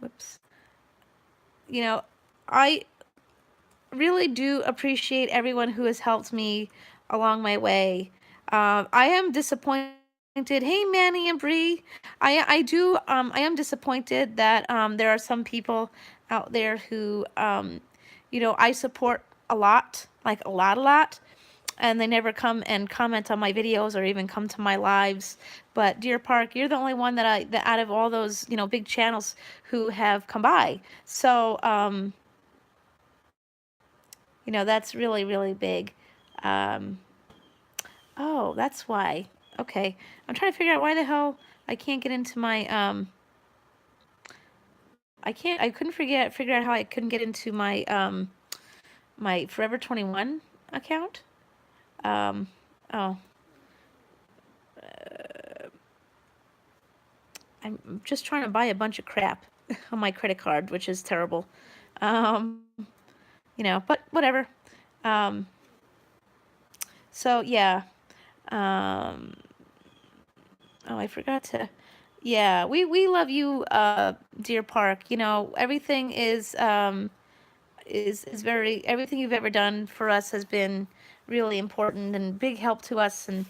Speaker 1: whoops, you know, I really do appreciate everyone who has helped me along my way. I am disappointed. Hey, Manny and Bree. I am disappointed that there are some people out there who I support a lot, like a lot, and they never come and comment on my videos or even come to my lives. But Deer Park, you're the only one that out of all those, big channels who have come by. So, that's really, really big. Um, oh, that's why. Okay. I'm trying to figure out why the hell I can't get into my, I couldn't figure out how I couldn't get into my, my Forever 21 account. Um, oh, I'm just trying to buy a bunch of crap on my credit card, which is terrible. Um, but whatever. Um, so yeah. Um, oh, I forgot to. Yeah, we love you, Deer Park. Everything is very everything you've ever done for us has been really important and big help to us. And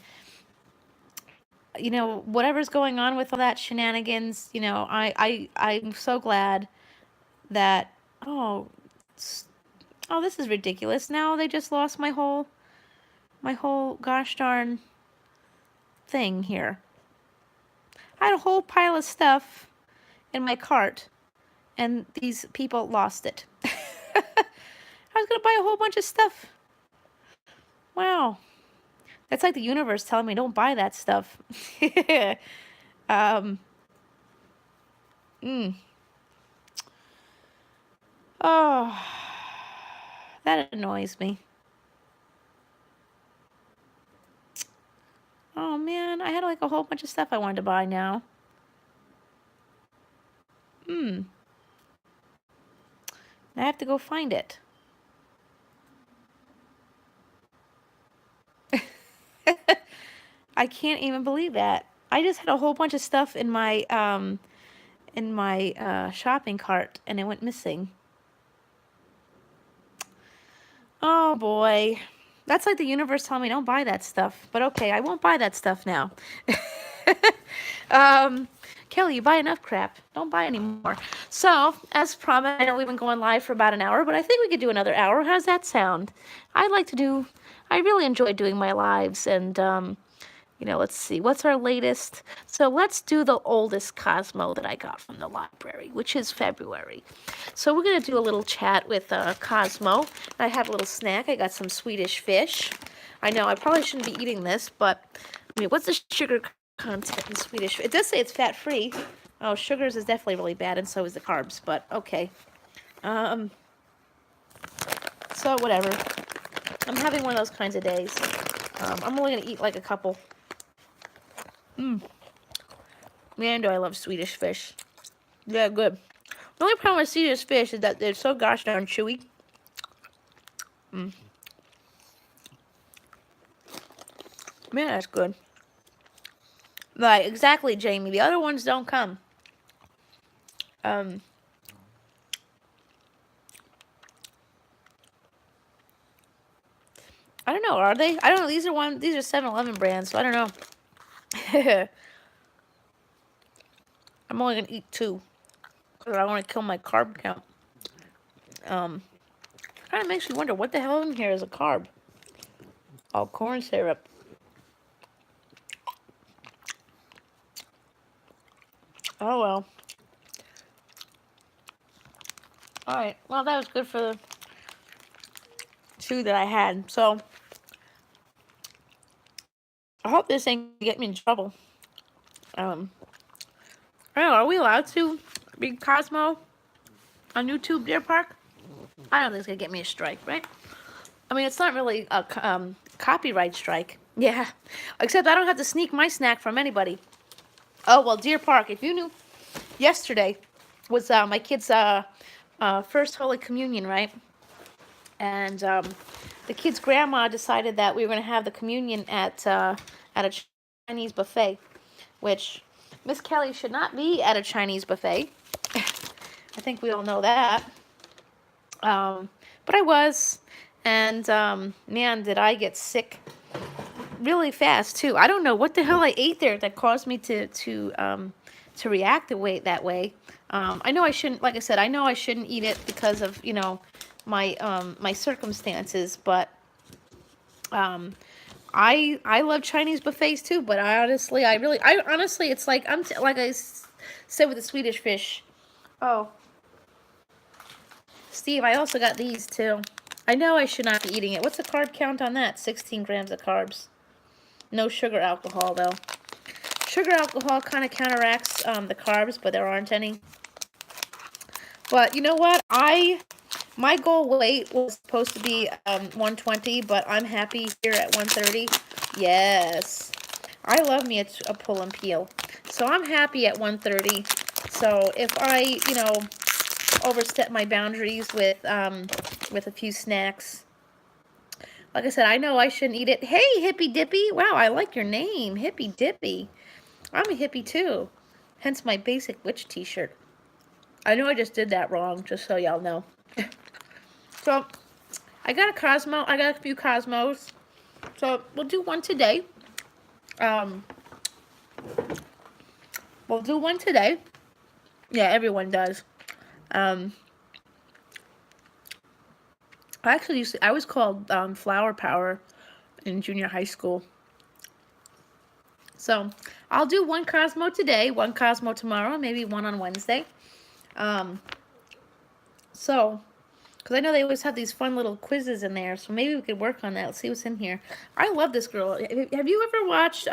Speaker 1: whatever's going on with all that shenanigans, I'm so glad that oh oh, this is ridiculous. Now they just lost my whole gosh darn thing here. I had a whole pile of stuff in my cart, and these people lost it. I was gonna buy a whole bunch of stuff. Wow. That's like the universe telling me don't buy that stuff. um, mm. Oh, that annoys me. Oh man, I had like a whole bunch of stuff I wanted to buy now. I have to go find it. I can't even believe that. I just had a whole bunch of stuff in my shopping cart and it went missing. Oh boy. That's like the universe telling me don't buy that stuff. But okay, I won't buy that stuff now. Kelly, you buy enough crap. Don't buy anymore. So, as promised, I know we've been going live for about an hour, but I think we could do another hour. How's that sound? I really enjoy doing my lives, and let's see, what's our latest? So let's do the oldest Cosmo that I got from the library, which is February. So we're going to do a little chat with Cosmo. I have a little snack. I got some Swedish fish. I know I probably shouldn't be eating this, but I mean, what's the sugar content in Swedish. It does say it's fat-free. Oh, sugars is definitely really bad, and so is the carbs, but okay. So whatever. I'm having one of those kinds of days. I'm only going to eat like a couple. Man, do I love Swedish fish. Yeah, good. The only problem with Swedish fish is that they're so gosh darn chewy. Man, that's good. Right, exactly, Jamie. The other ones don't come. I don't know. Are they? I don't know. These are 7-Eleven brands, so I don't know. I'm only gonna eat 2 because I want to kill my carb count. Kind of makes me wonder what the hell in here is a carb. Oh, corn syrup. Oh well. All right. Well, that was good for the 2 that I had. So I hope this ain't get me in trouble. I don't know. Are we allowed to be Cosmo on YouTube, Deer Park? I don't think it's gonna get me a strike, right? I mean, it's not really a copyright strike. Yeah, except I don't have to sneak my snack from anybody. Oh well, Deer Park. If you knew, yesterday was my kid's first Holy Communion, right? And the kid's grandma decided that we were going to have the communion at a Chinese buffet, which Miss Kelly should not be at a Chinese buffet. I think we all know that. But I was, and man, did I get sick really fast too. I don't know what the hell I ate there that caused me to react that way. I know I shouldn't. Like I said, I know I shouldn't eat it because of my my circumstances, but I love Chinese buffets too. But I honestly, it's like like I said with the Swedish fish. Oh, Steve, I also got these too. I know I should not be eating it. What's the carb count on that? 16 grams of carbs. No sugar alcohol though. Sugar alcohol kind of counteracts the carbs, but there aren't any. But you know what? My goal weight was supposed to be 120, but I'm happy here at 130. Yes. I love me a pull and peel. So I'm happy at 130. So if I, overstep my boundaries with a few snacks. Like I said, I know I shouldn't eat it. Hey, Hippy Dippy. Wow, I like your name, Hippy Dippy. I'm a hippie too. Hence my basic witch t-shirt. I know I just did that wrong, just so y'all know. So, I got a Cosmo. I got a few Cosmos. So, we'll do one today. We'll do one today. Yeah, everyone does. I was called Flower Power in junior high school. So, I'll do one Cosmo today, one Cosmo tomorrow, maybe one on Wednesday. So, because I know they always have these fun little quizzes in there, so maybe we could work on that. Let's see what's in here. I love this girl. Have you ever watched,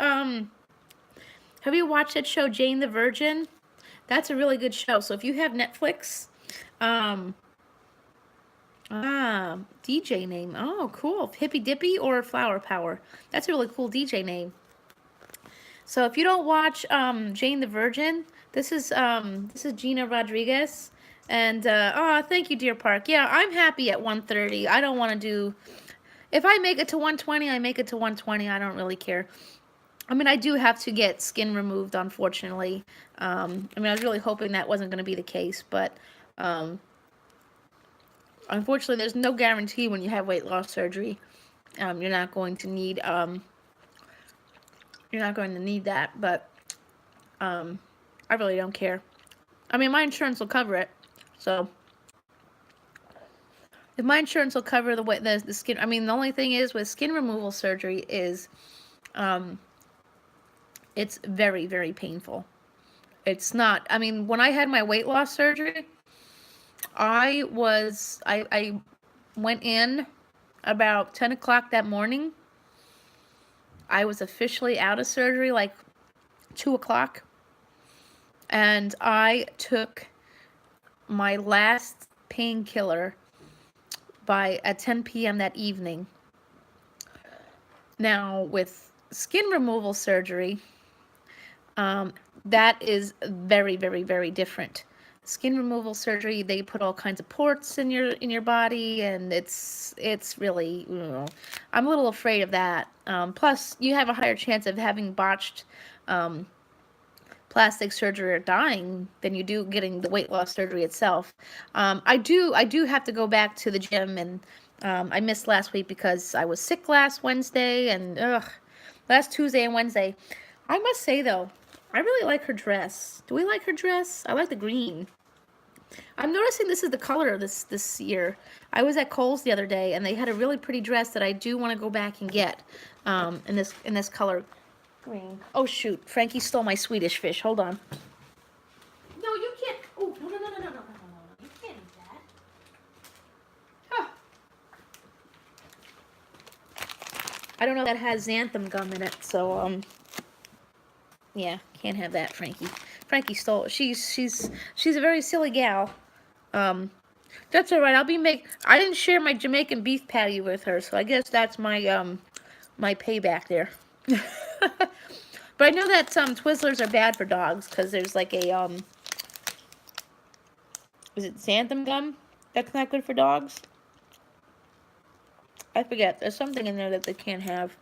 Speaker 1: that show, Jane the Virgin? That's a really good show. So if you have Netflix, DJ name. Oh, cool. Hippy Dippy or Flower Power. That's a really cool DJ name. So if you don't watch Jane the Virgin, this is Gina Rodriguez. And thank you, Deer Park. Yeah, I'm happy at 130. I don't want to do. If I make it to 120, I make it to 120. I don't really care. I mean, I do have to get skin removed, unfortunately. I was really hoping that wasn't going to be the case, but unfortunately, there's no guarantee when you have weight loss surgery. You're not going to need that, but I really don't care. I mean, my insurance will cover it, so if my insurance will cover the skin, I mean, the only thing is with skin removal surgery is, it's very, very painful. It's not. I mean, when I had my weight loss surgery, I went in about 10 o'clock that morning. I was officially out of surgery like 2 o'clock, and I took my last painkiller at 10 p.m. that evening. Now, with skin removal surgery, that is very, very, very different. Skin removal surgery, they put all kinds of ports in your body, and it's really, I'm a little afraid of that. Plus, you have a higher chance of having botched plastic surgery or dying than you do getting the weight loss surgery itself. I do have to go back to the gym, and I missed last week because I was sick last Wednesday and last Tuesday and Wednesday. I must say though, I really like her dress. Do we like her dress? I like the green. I'm noticing this is the color of this year. I was at Kohl's the other day, and they had a really pretty dress that I do want to go back and get in this color green. Oh shoot, Frankie stole my Swedish fish. Hold on. No, you can't. Oh, no. You can't eat that. Huh. I don't know if that has xanthan gum in it, so yeah, can't have that, Frankie. Frankie stole it. She's a very silly gal. That's all right. I didn't share my Jamaican beef patty with her, so I guess that's my my payback there. But I know that Twizzlers are bad for dogs because there's like a is it xanthan gum that's not good for dogs? I forget. There's something in there that they can't have.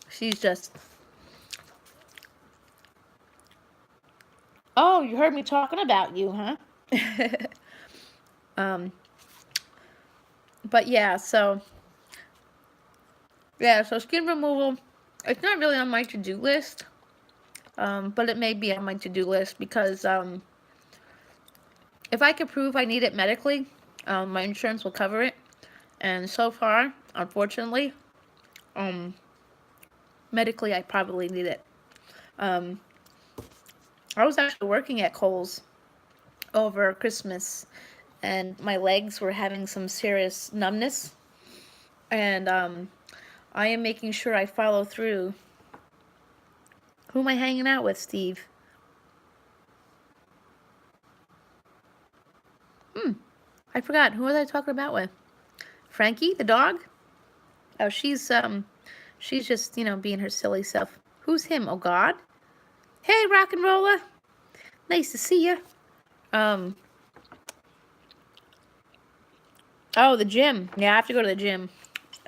Speaker 1: She's just. Oh, you heard me talking about you, huh? But yeah, so skin removal, it's not really on my to-do list, but it may be on my to-do list because if I can prove I need it medically, my insurance will cover it, and so far, unfortunately, medically I probably need it. I was actually working at Kohl's over Christmas, and my legs were having some serious numbness, and I am making sure I follow through. Who am I hanging out with, Steve? I forgot. Who was I talking about with? Frankie, the dog? Oh, she's just, being her silly self. Who's him? Oh, God? Hey, rock and roller. Nice to see you. Oh, the gym. Yeah, I have to go to the gym.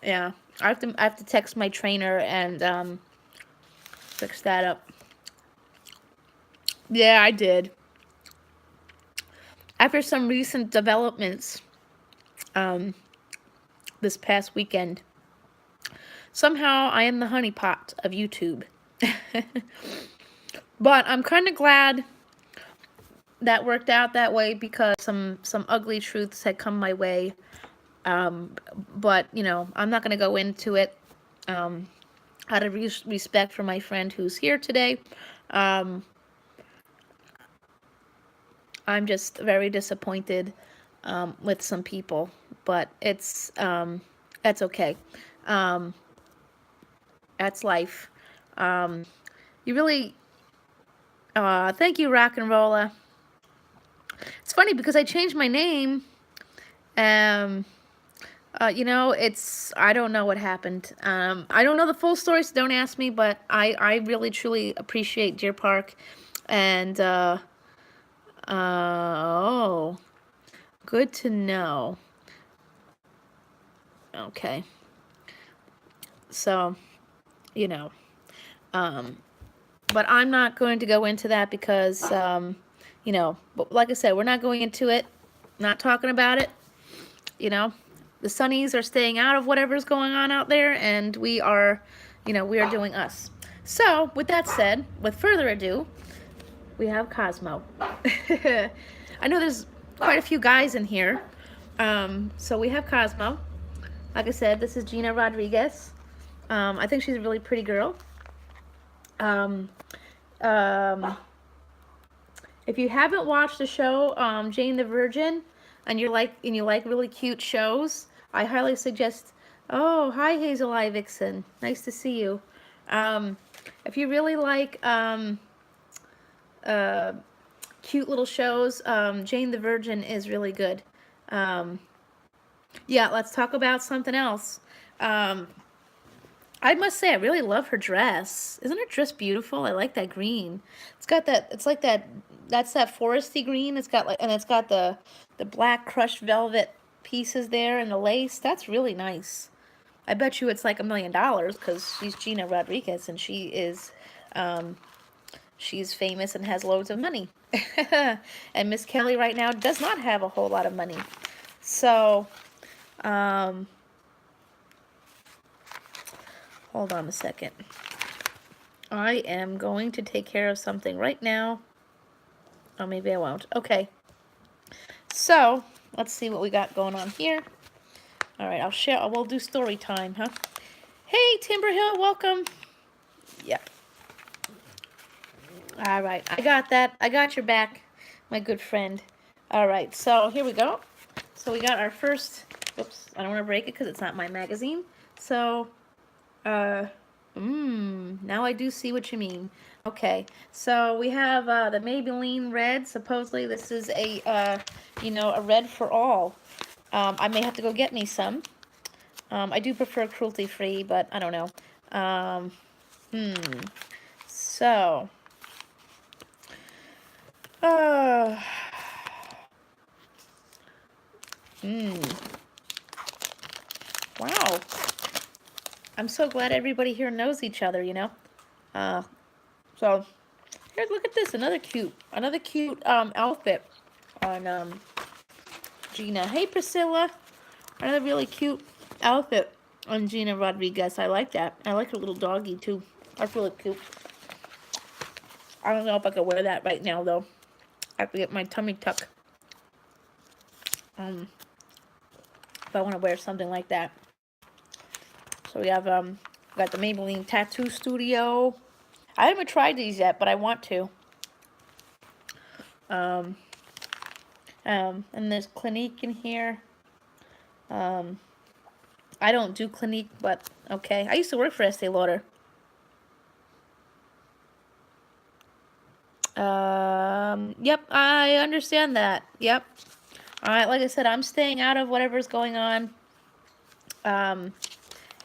Speaker 1: Yeah, I have to text my trainer and fix that up. Yeah, I did. After some recent developments, this past weekend, somehow I am the honeypot of YouTube. But I'm kind of glad that worked out that way because some ugly truths had come my way. But, I'm not going to go into it out of respect for my friend who's here today. I'm just very disappointed with some people, but that's okay. That's life. You really, thank you, Rock and Rolla. It's funny because I changed my name. I don't know what happened. I don't know the full story, so don't ask me, but I really, truly appreciate Deer Park. And, oh, good to know. Okay. So, but I'm not going to go into that because, but like I said, we're not going into it, not talking about it. The Sunnies are staying out of whatever's going on out there, and we are doing us. So, with that said, with further ado, we have Cosmo. I know there's quite a few guys in here. So we have Cosmo. Like I said, this is Gina Rodriguez. I think she's a really pretty girl. If you haven't watched the show, Jane the Virgin, and you like really cute shows, I highly suggest. Oh, hi Hazel I. Vixen. Nice to see you. If you really like uh, cute little shows, Jane the Virgin is really good. Um, yeah, let's talk about something else. Um, I must say, I really love her dress. Isn't her dress beautiful? I like that green. It's got that. It's like that. That's that foresty green. It's got like, and it's got the black crushed velvet pieces there and the lace. That's really nice. I bet you it's like $1 million because she's Gina Rodriguez and um, she's famous and has loads of money. And Miss Kelly right now does not have a whole lot of money. So, um, hold on a second. I am going to take care of something right now. Oh, maybe I won't. Okay. So, let's see what we got going on here. All right, I'll share. We'll do story time, huh? Hey, Timberhill, welcome. Yep. All right, I got that. I got your back, my good friend. All right, so here we go. So we got our first, oops, I don't want to break it because it's not my magazine. So, now I do see what you mean. Okay, so we have the Maybelline Red. Supposedly this is a, a red for all. I may have to go get me some. I do prefer cruelty-free, but I don't know. So, wow. I'm so glad everybody here knows each other, you know. So here, look at this, another cute outfit on Gina. Hey, Priscilla, another really cute outfit on Gina Rodriguez. I like that. I like her little doggy too. That's really cute. I don't know if I could wear that right now though. I have to get my tummy tuck. If I want to wear something like that. So we have got the Maybelline Tattoo Studio. I haven't tried these yet, but I want to. And there's Clinique in here. I don't do Clinique, but okay. I used to work for Estee Lauder. Yep, I understand that. Yep. All right, like I said, I'm staying out of whatever's going on.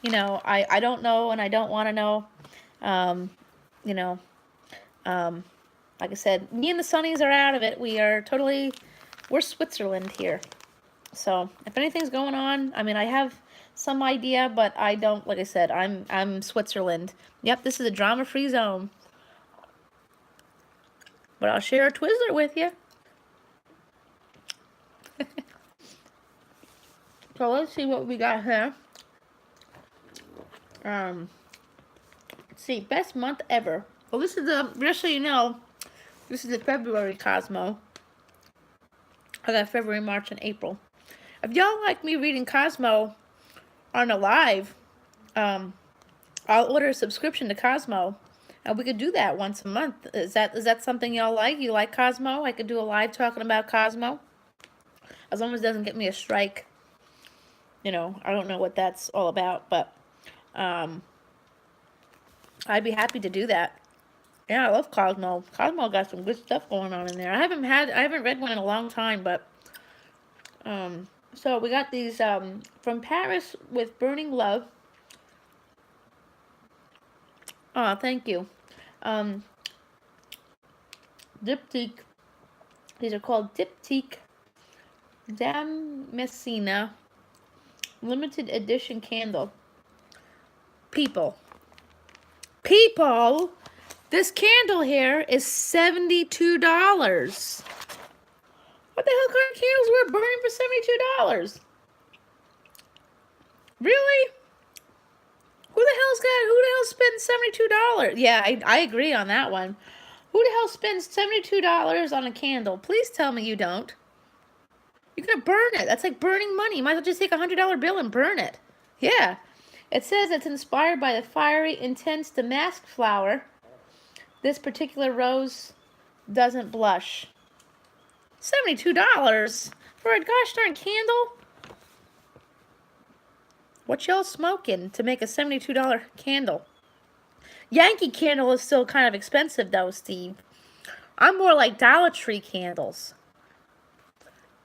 Speaker 1: You know, I don't know and I don't want to know. You know, like I said, me and the Sunnies are out of it. We're Switzerland here. So if anything's going on, I mean, I have some idea, but I don't, like I said, I'm Switzerland. Yep, this is a drama-free zone. But I'll share a Twizzler with you. So let's see what we got here. Let's see, best month ever. Well, this is just so you know, this is the February Cosmo. I got February, March, and April. If y'all like me reading Cosmo on a live, I'll order a subscription to Cosmo, and we could do that once a month. Is that something y'all like? You like Cosmo? I could do a live talking about Cosmo, as long as it doesn't get me a strike. You know, I don't know what that's all about, but I'd be happy to do that. Yeah, I love Cosmo. Cosmo got some good stuff going on in there. I haven't read one in a long time, but so we got these from Paris with Burning Love. Oh, thank you. Diptyque. These are called Diptyque Damascena limited edition candle. People, this candle here is $72. What the hell kind of candles we're burning for $72? Really? Who the hell spends $72? Yeah, I agree on that one. Who the hell spends $72 on a candle? Please tell me you don't. You're gonna burn it. That's like burning money. You might as well just take a $100 bill and burn it. Yeah. It says it's inspired by the fiery, intense damask flower. This particular rose doesn't blush. $72 for a gosh darn candle? What y'all smoking to make a $72 candle? Yankee Candle is still kind of expensive though, Steve. I'm more like Dollar Tree candles.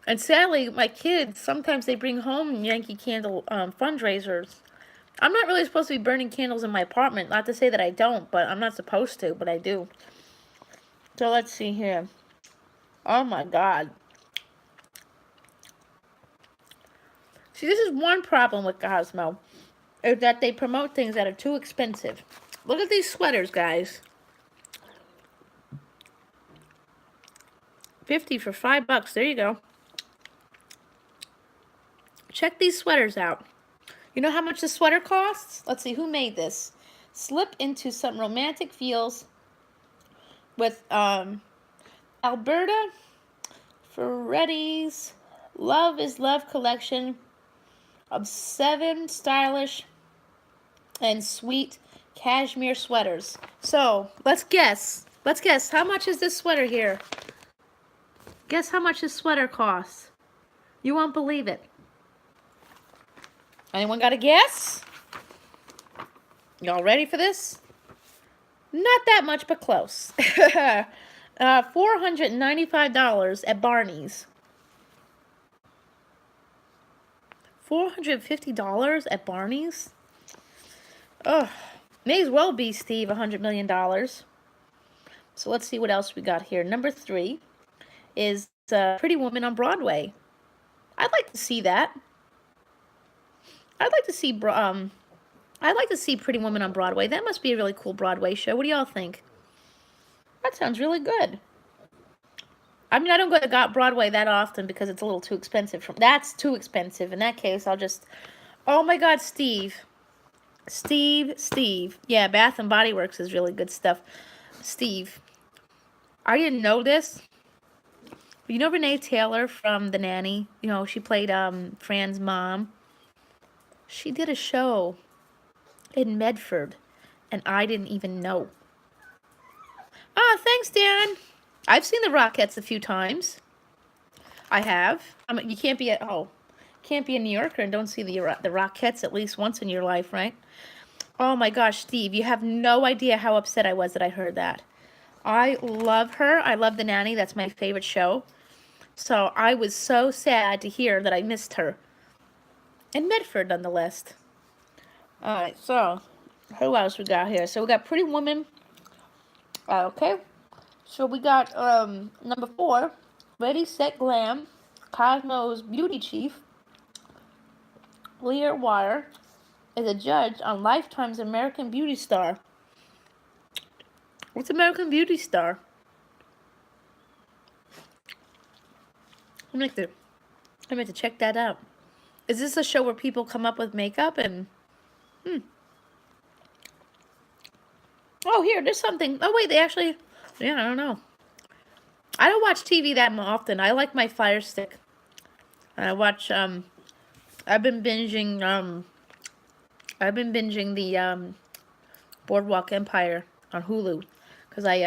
Speaker 1: And sadly, my kids, sometimes they bring home Yankee Candle fundraisers. I'm not really supposed to be burning candles in my apartment. Not to say that I don't, but I'm not supposed to, but I do. So let's see here. Oh my God. See, this is one problem with Cosmo, is that they promote things that are too expensive. Look at these sweaters, guys. 50 for $5. There you go. Check these sweaters out. You know how much the sweater costs? Let's see, who made this? Slip into some romantic feels with Alberta Ferretti's Love is Love collection of 7 stylish and sweet cashmere sweaters. So, let's guess. Let's guess. How much is this sweater here? Guess how much this sweater costs. You won't believe it. Anyone got a guess? Y'all ready for this? Not that much, but close. $495 at Barney's. $450 at Barney's? Oh, may as well be, Steve, $100 million. So let's see what else we got here. Number 3 is Pretty Woman on Broadway. I'd like to see that. I'd like to see Pretty Woman on Broadway. That must be a really cool Broadway show. What do y'all think? That sounds really good. I mean, I don't go to Broadway that often because it's a little too expensive. That's too expensive. In that case, I'll just... Oh my God, Steve. Steve. Yeah, Bath and Body Works is really good stuff. Steve, I didn't know this. You know Renee Taylor from The Nanny? You know, she played Fran's mom. She did a show in Medford, and I didn't even know. Ah, thanks, Dan. I've seen the Rockettes a few times. I have. I mean, you can't be a New Yorker and don't see the Rockettes at least once in your life, right? Oh my gosh, Steve, you have no idea how upset I was that I heard that. I love her. I love The Nanny. That's my favorite show. So I was so sad to hear that I missed her. And Medford, nonetheless. Alright, so who else we got here? So we got Pretty Woman. Okay. So we got number 4, Ready, Set, Glam, Cosmo's beauty chief, Leah Wire, is a judge on Lifetime's American Beauty Star. What's American Beauty Star? I'm going to have to check that out. Is this a show where people come up with makeup and... Oh, here, there's something. Oh, wait, they actually... Yeah, I don't know. I don't watch TV that often. I like my Fire Stick. I watch, I've been binging the, Boardwalk Empire on Hulu. Because what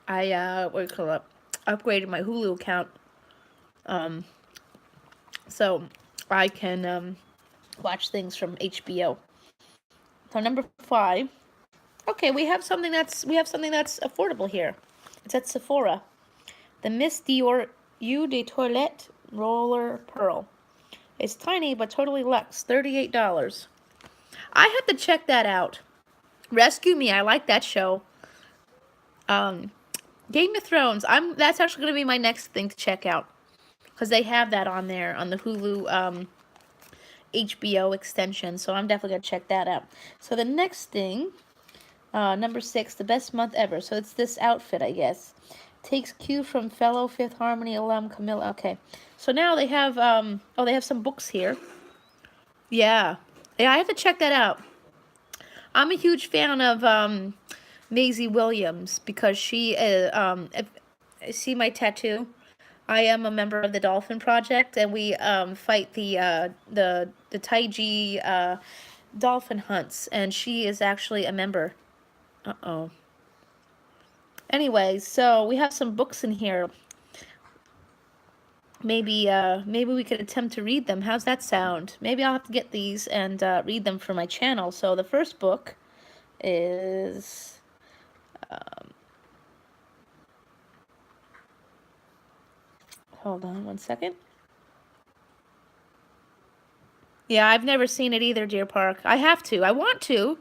Speaker 1: do you call it? Upgraded my Hulu account. So I can, watch things from HBO. So number 5. Okay, we have something that's affordable here. It's at Sephora. The Miss Dior Eau de Toilette Roller Pearl. It's tiny but totally luxe. $38. I have to check that out. Rescue Me. I like that show. Game of Thrones. That's actually going to be my next thing to check out, because they have that on there on the Hulu HBO extension. So I'm definitely going to check that out. So the next thing, number 6, the best month ever. So it's this outfit, I guess. Takes cue from fellow Fifth Harmony alum Camilla. Okay, so now they have they have some books here. Yeah, I have to check that out. I'm a huge fan of Maisie Williams because she see my tattoo. I am a member of the Dolphin Project, and we fight the Taiji dolphin hunts, and she is actually a member. Uh-oh. Anyway, so we have some books in here. Maybe we could attempt to read them. How's that sound? Maybe I'll have to get these and read them for my channel. So the first book is, um, hold on one second. Yeah, I've never seen it either, Deer Park. I have to. I want to.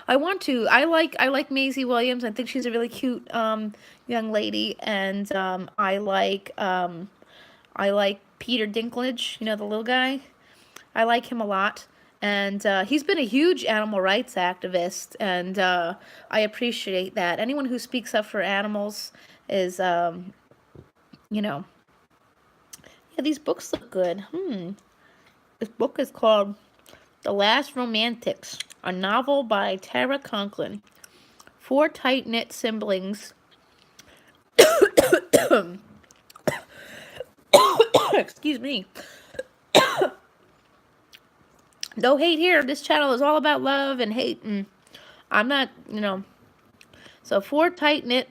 Speaker 1: I like Maisie Williams. I think she's a really cute young lady, and I like Peter Dinklage, the little guy. I like him a lot. And he's been a huge animal rights activist, and I appreciate that. Anyone who speaks up for animals is, you know, yeah, these books look good. This book is called The Last Romantics, a novel by Tara Conklin. Four tight-knit siblings. Excuse me. No hate here. This channel is all about love and hate, and I'm not, So four tight-knit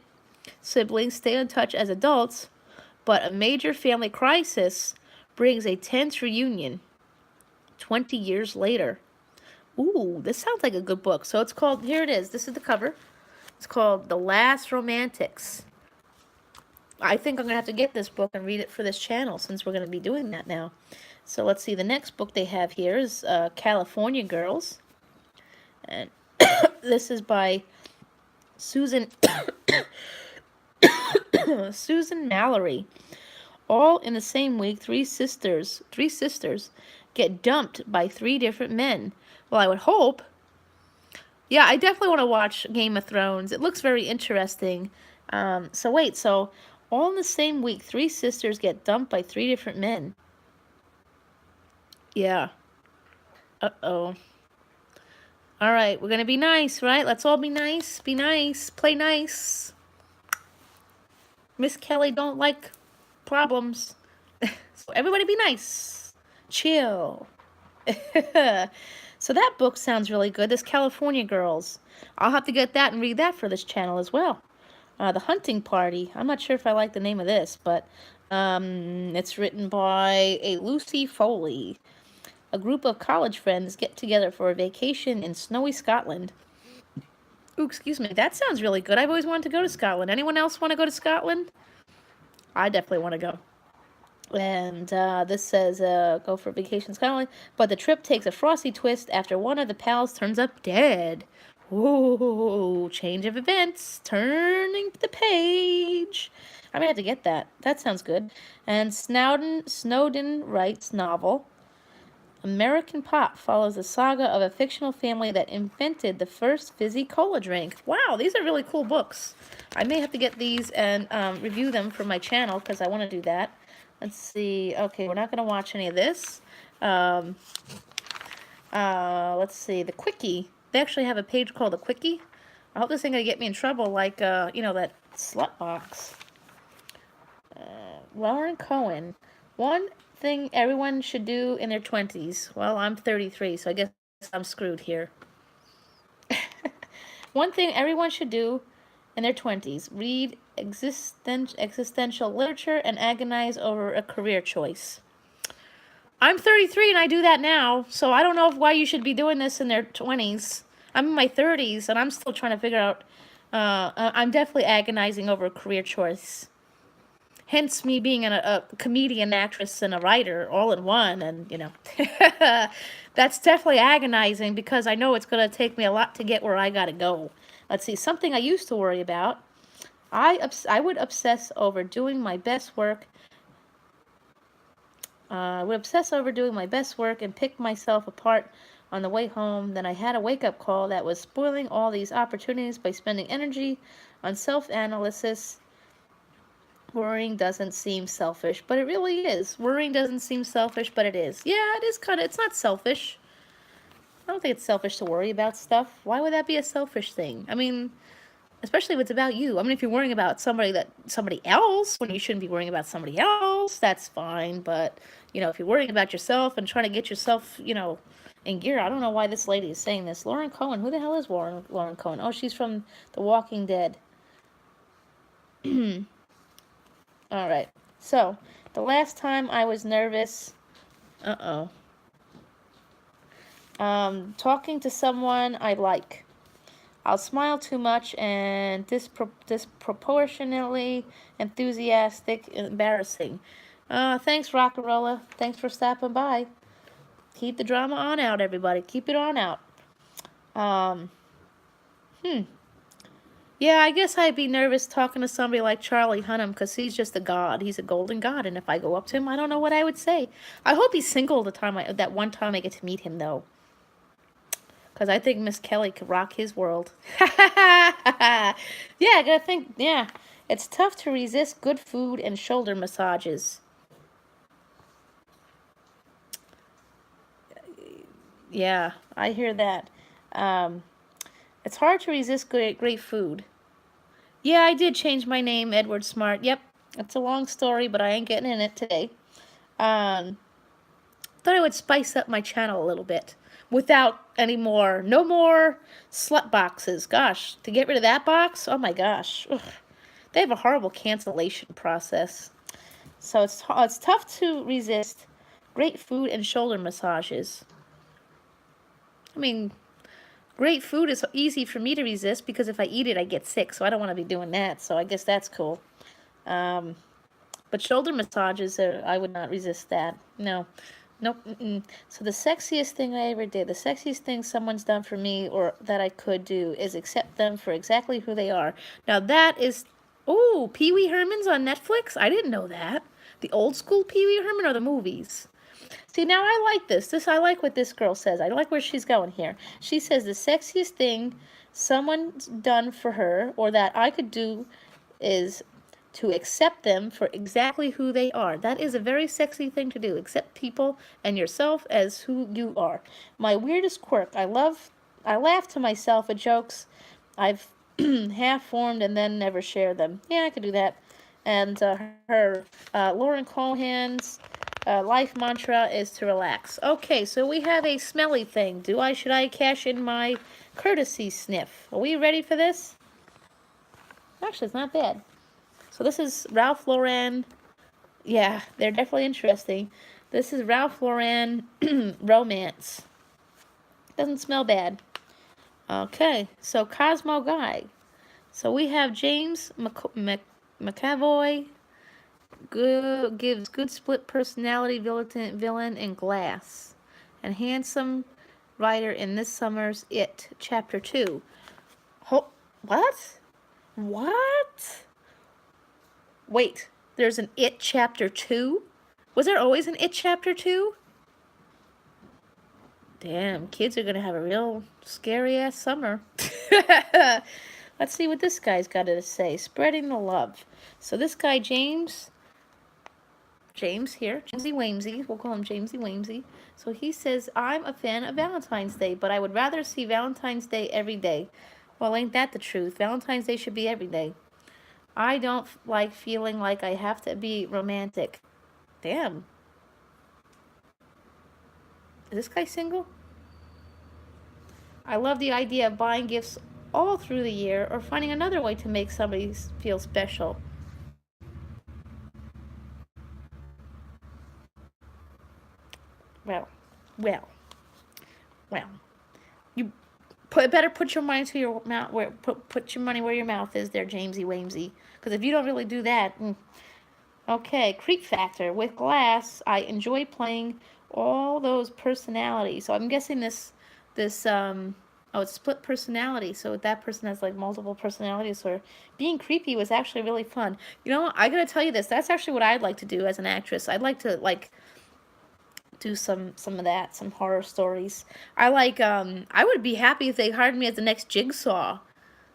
Speaker 1: siblings stay in touch as adults, but a major family crisis brings a tense reunion 20 years later. Ooh, this sounds like a good book. So it's called, here it is. This is the cover. It's called The Last Romantics. I think I'm going to have to get this book and read it for this channel since we're going to be doing that now. So let's see. The next book they have here is California Girls. And this is by Susan Susan Mallory. All in the same week, three sisters get dumped by three different men. Well, I would hope. Yeah, I definitely want to watch Game of Thrones. It looks very interesting. So all in the same week, three sisters get dumped by three different men. Yeah. Uh-oh. All right, we're going to be nice, right? Let's all be nice. Be nice. Play nice. Miss Kelly don't like problems. So everybody be nice. Chill. So that book sounds really good. This California Girls. I'll have to get that and read that for this channel as well. The Hunting Party. I'm not sure if I like the name of this, but it's written by a Lucy Foley. A group of college friends get together for a vacation in snowy Scotland. Ooh, excuse me. That sounds really good. I've always wanted to go to Scotland. Anyone else want to go to Scotland? I definitely want to go. And this says, go for vacation in Scotland. But the trip takes a frosty twist after one of the pals turns up dead. Whoa, change of events. Turning the page. I'm going to have to get that. That sounds good. And Snowden writes novel. American Pop follows the saga of a fictional family that invented the first fizzy cola drink. Wow, these are really cool books. I may have to get these and review them for my channel because I want to do that. Let's see. Okay, we're not going to watch any of this. Let's see. The Quickie. They actually have a page called The Quickie. I hope this ain't going to get me in trouble like, that slut box. Lauren Cohen. One thing everyone should do in their 20s. Well, I'm 33, so I guess I'm screwed here. One thing everyone should do in their 20s. Read existential literature and agonize over a career choice. I'm 33 and I do that now, so I don't know why you should be doing this in their 20s. I'm in my 30s and I'm still trying to figure out, I'm definitely agonizing over a career choice. Hence me being a comedian, actress, and a writer all in one, and, that's definitely agonizing because I know it's going to take me a lot to get where I got to go. Let's see, something I used to worry about. I would obsess over doing my best work. I would obsess over doing my best work and pick myself apart on the way home. Then I had a wake-up call that was spoiling all these opportunities by spending energy on self-analysis. Worrying doesn't seem selfish, but it really is. Worrying doesn't seem selfish, but it is. Yeah, it is it's not selfish. I don't think it's selfish to worry about stuff. Why would that be a selfish thing? I mean, especially if it's about you. I mean, if you're worrying about somebody else, when you shouldn't be worrying about somebody else, that's fine. But, if you're worrying about yourself and trying to get yourself, in gear. I don't know why this lady is saying this. Lauren Cohen. Who the hell is Lauren Cohen? Oh, she's from The Walking Dead. All right. So, the last time I was nervous, talking to someone I like. I'll smile too much and disproportionately enthusiastic, embarrassing. Thanks, Rockarola. Thanks for stopping by. Keep the drama on out, everybody. Keep it on out. Yeah, I guess I'd be nervous talking to somebody like Charlie Hunnam because he's just a god. He's a golden god, and if I go up to him, I don't know what I would say. I hope he's single that one time I get to meet him, though. Because I think Miss Kelly could rock his world. Yeah, I gotta think, yeah. It's tough to resist good food and shoulder massages. Yeah, I hear that. It's hard to resist great food. Yeah, I did change my name, Edward Smart. Yep, it's a long story, but I ain't getting in it today. Thought I would spice up my channel a little bit without any more, no more slut boxes. Gosh, to get rid of that box, oh my gosh. Ugh. They have a horrible cancellation process. So it's tough to resist great food and shoulder massages. I mean, great food is easy for me to resist because if I eat it, I get sick. So I don't want to be doing that. So I guess that's cool. But shoulder massages, I would not resist that. No. Nope. So the sexiest thing I ever did, the sexiest thing someone's done for me or that I could do is accept them for exactly who they are. Now that is, oh, Pee Wee Herman's on Netflix? I didn't know that. The old school Pee Wee Herman or the movies? See, now I like this. I like what this girl says. I like where she's going here. She says the sexiest thing someone's done for her or that I could do is to accept them for exactly who they are. That is a very sexy thing to do. Accept people and yourself as who you are. My weirdest quirk. I laugh to myself at jokes I've half formed and then never share them. Yeah, I could do that. And Lauren Cohan's life mantra is to relax. Okay, so we have a smelly thing. Should I cash in my courtesy sniff? Are we ready for this? Actually, it's not bad. So this is Ralph Lauren. Yeah, they're definitely interesting. This is Ralph Lauren Romance. Doesn't smell bad. Okay, so Cosmo Guy. So we have James McAvoy. Gives good split personality villain in Glass. And handsome writer in this summer's It, Chapter 2. What? What? Wait, there's an It Chapter 2? Was there always an It Chapter 2? Damn, kids are going to have a real scary-ass summer. Let's see what this guy's got to say. Spreading the love. So this guy, James here, Jamesy Wamesy, we'll call him Jamesy Wamesy. So he says, I'm a fan of Valentine's Day, but I would rather see Valentine's Day every day. Well, ain't that the truth? Valentine's Day should be every day. I don't like feeling like I have to be romantic. Damn. Is this guy single? I love the idea of buying gifts all through the year or finding another way to make somebody feel special. Well. You better put your money to your mouth. Put your money where your mouth is, there, Jamesy Wamesy. Because if you don't really do that, okay. Creep factor with Glass. I enjoy playing all those personalities. So I'm guessing this it's split personality. So that person has like multiple personalities. Or being creepy was actually really fun. You know, I gotta tell you this. That's actually what I'd like to do as an actress. I'd like to do some of that, some horror stories. I would be happy if they hired me as the next Jigsaw.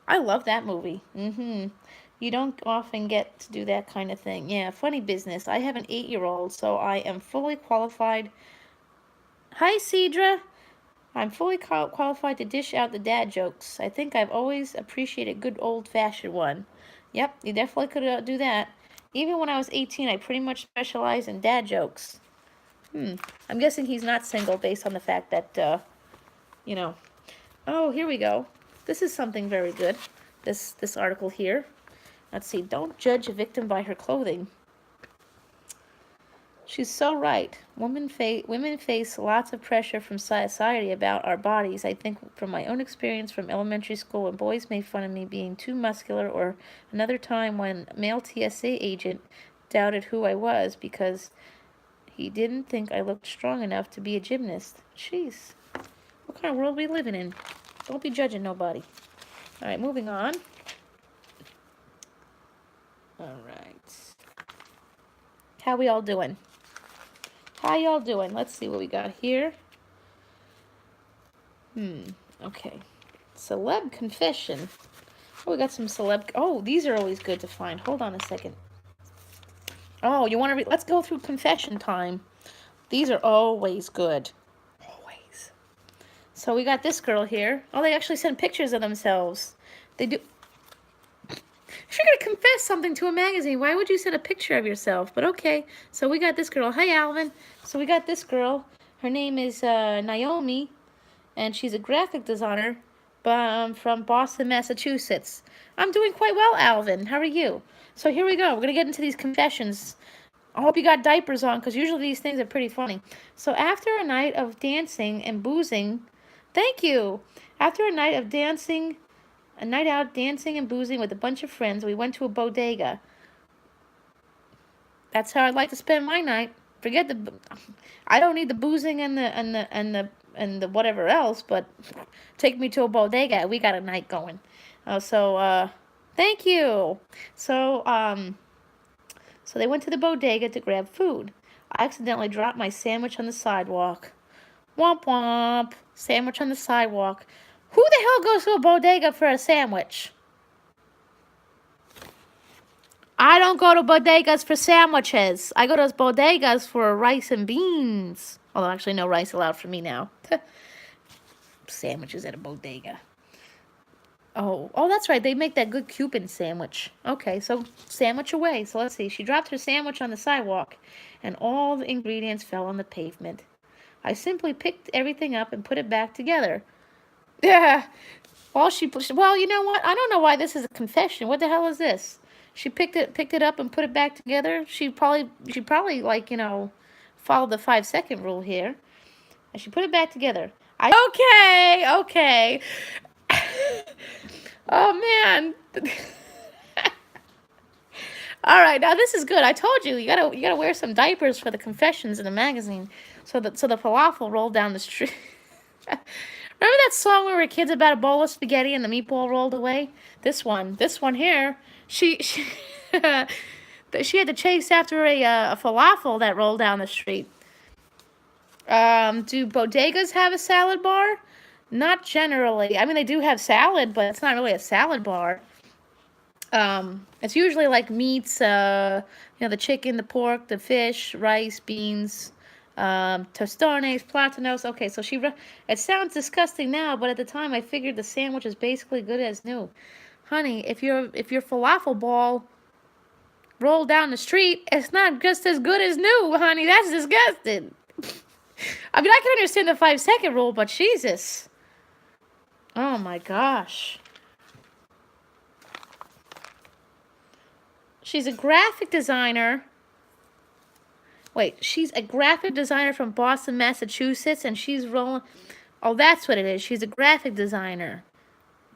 Speaker 1: I love that movie. You don't often get to do that kind of thing. Yeah, funny business. I have an 8-year-old, so I am fully qualified. Hi, Cedra. I'm fully qualified to dish out the dad jokes. I think I've always appreciated a good old-fashioned one. Yep, you definitely could do that. Even when I was 18, I pretty much specialized in dad jokes. I'm guessing he's not single based on the fact that, you know. Oh, here we go. This is something very good. This article here. Let's see. Don't judge a victim by her clothing. She's so right. Women face lots of pressure from society about our bodies. I think from my own experience from elementary school when boys made fun of me being too muscular, or another time when a male TSA agent doubted who I was because he didn't think I looked strong enough to be a gymnast. Jeez. What kind of world are we living in? Don't be judging nobody. All right, moving on. All right. How we all doing? How y'all doing? Let's see what we got here. Okay. Celeb confession. Oh, we got some celeb. Oh, these are always good to find. Hold on a second. Oh, you want to let's go through confession time. These are always good. Always. So we got this girl here. Oh, they actually send pictures of themselves. They do. If you're going to confess something to a magazine, why would you send a picture of yourself? But okay. So we got this girl. Hey, Alvin. So we got this girl. Her name is Naomi, and she's a graphic designer from Boston, Massachusetts. I'm doing quite well, Alvin. How are you? So here we go. We're going to get into these confessions. I hope you got diapers on, because usually these things are pretty funny. So after a night of dancing and boozing, thank you. After a night of dancing, a night out dancing and boozing with a bunch of friends, we went to a bodega. That's how I'd like to spend my night. Forget the, I don't need the boozing and the whatever else, but take me to a bodega. We got a night going. Thank you. So they went to the bodega to grab food. I accidentally dropped my sandwich on the sidewalk. Womp womp. Sandwich on the sidewalk. Who the hell goes to a bodega for a sandwich? I don't go to bodegas for sandwiches. I go to bodegas for rice and beans. Although actually no rice allowed for me now. Sandwiches at a bodega. Oh, that's right. They make that good Cuban sandwich. Okay, so sandwich away. So let's see. She dropped her sandwich on the sidewalk, and all the ingredients fell on the pavement. I simply picked everything up and put it back together. Yeah. Well, you know what? I don't know why this is a confession. What the hell is this? She picked it up and put it back together. She probably like, followed the 5-second rule here. And she put it back together. Okay. Oh man. All right, now this is good. I told you, you gotta wear some diapers for the confessions in the magazine. So the falafel rolled down the street. Remember that song when we were kids about a bowl of spaghetti and the meatball rolled away? This one here, she she had to chase after a falafel that rolled down the street. Do bodegas have a salad bar? Not generally. I mean, they do have salad, but it's not really a salad bar. It's usually like meats, the chicken, the pork, the fish, rice, beans, tostones, platanos. Okay, so it sounds disgusting now, but at the time I figured the sandwich is basically good as new. Honey, if your falafel ball rolled down the street, it's not just as good as new, honey. That's disgusting. I mean, I can understand the 5-second rule, but Jesus. Oh my gosh. She's a graphic designer. Wait, she's a graphic designer from Boston, Massachusetts, and she's rolling. Oh, that's what it is. She's a graphic designer.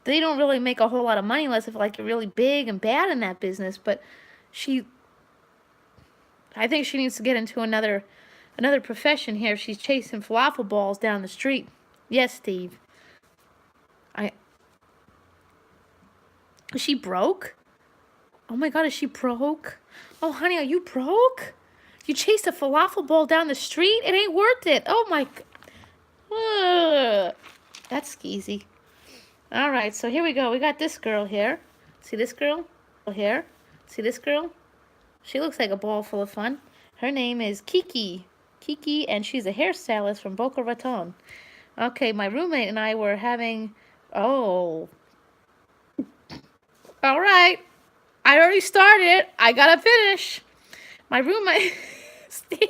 Speaker 1: They don't really make a whole lot of money unless if like you're really big and bad in that business, but I think she needs to get into another profession here if she's chasing falafel balls down the street. Yes, Steve. Is she broke? Oh my God, is she broke? Oh, honey, are you broke? You chased a falafel ball down the street? It ain't worth it. Oh my God. That's skeezy. All right, so here we go. We got this girl here. See this girl? Here. See this girl? She looks like a ball full of fun. Her name is Kiki. Kiki, and she's a hairstylist from Boca Raton. Okay, my roommate and I were having... Oh. All right. I already started it. I gotta finish. My roommate... Steve...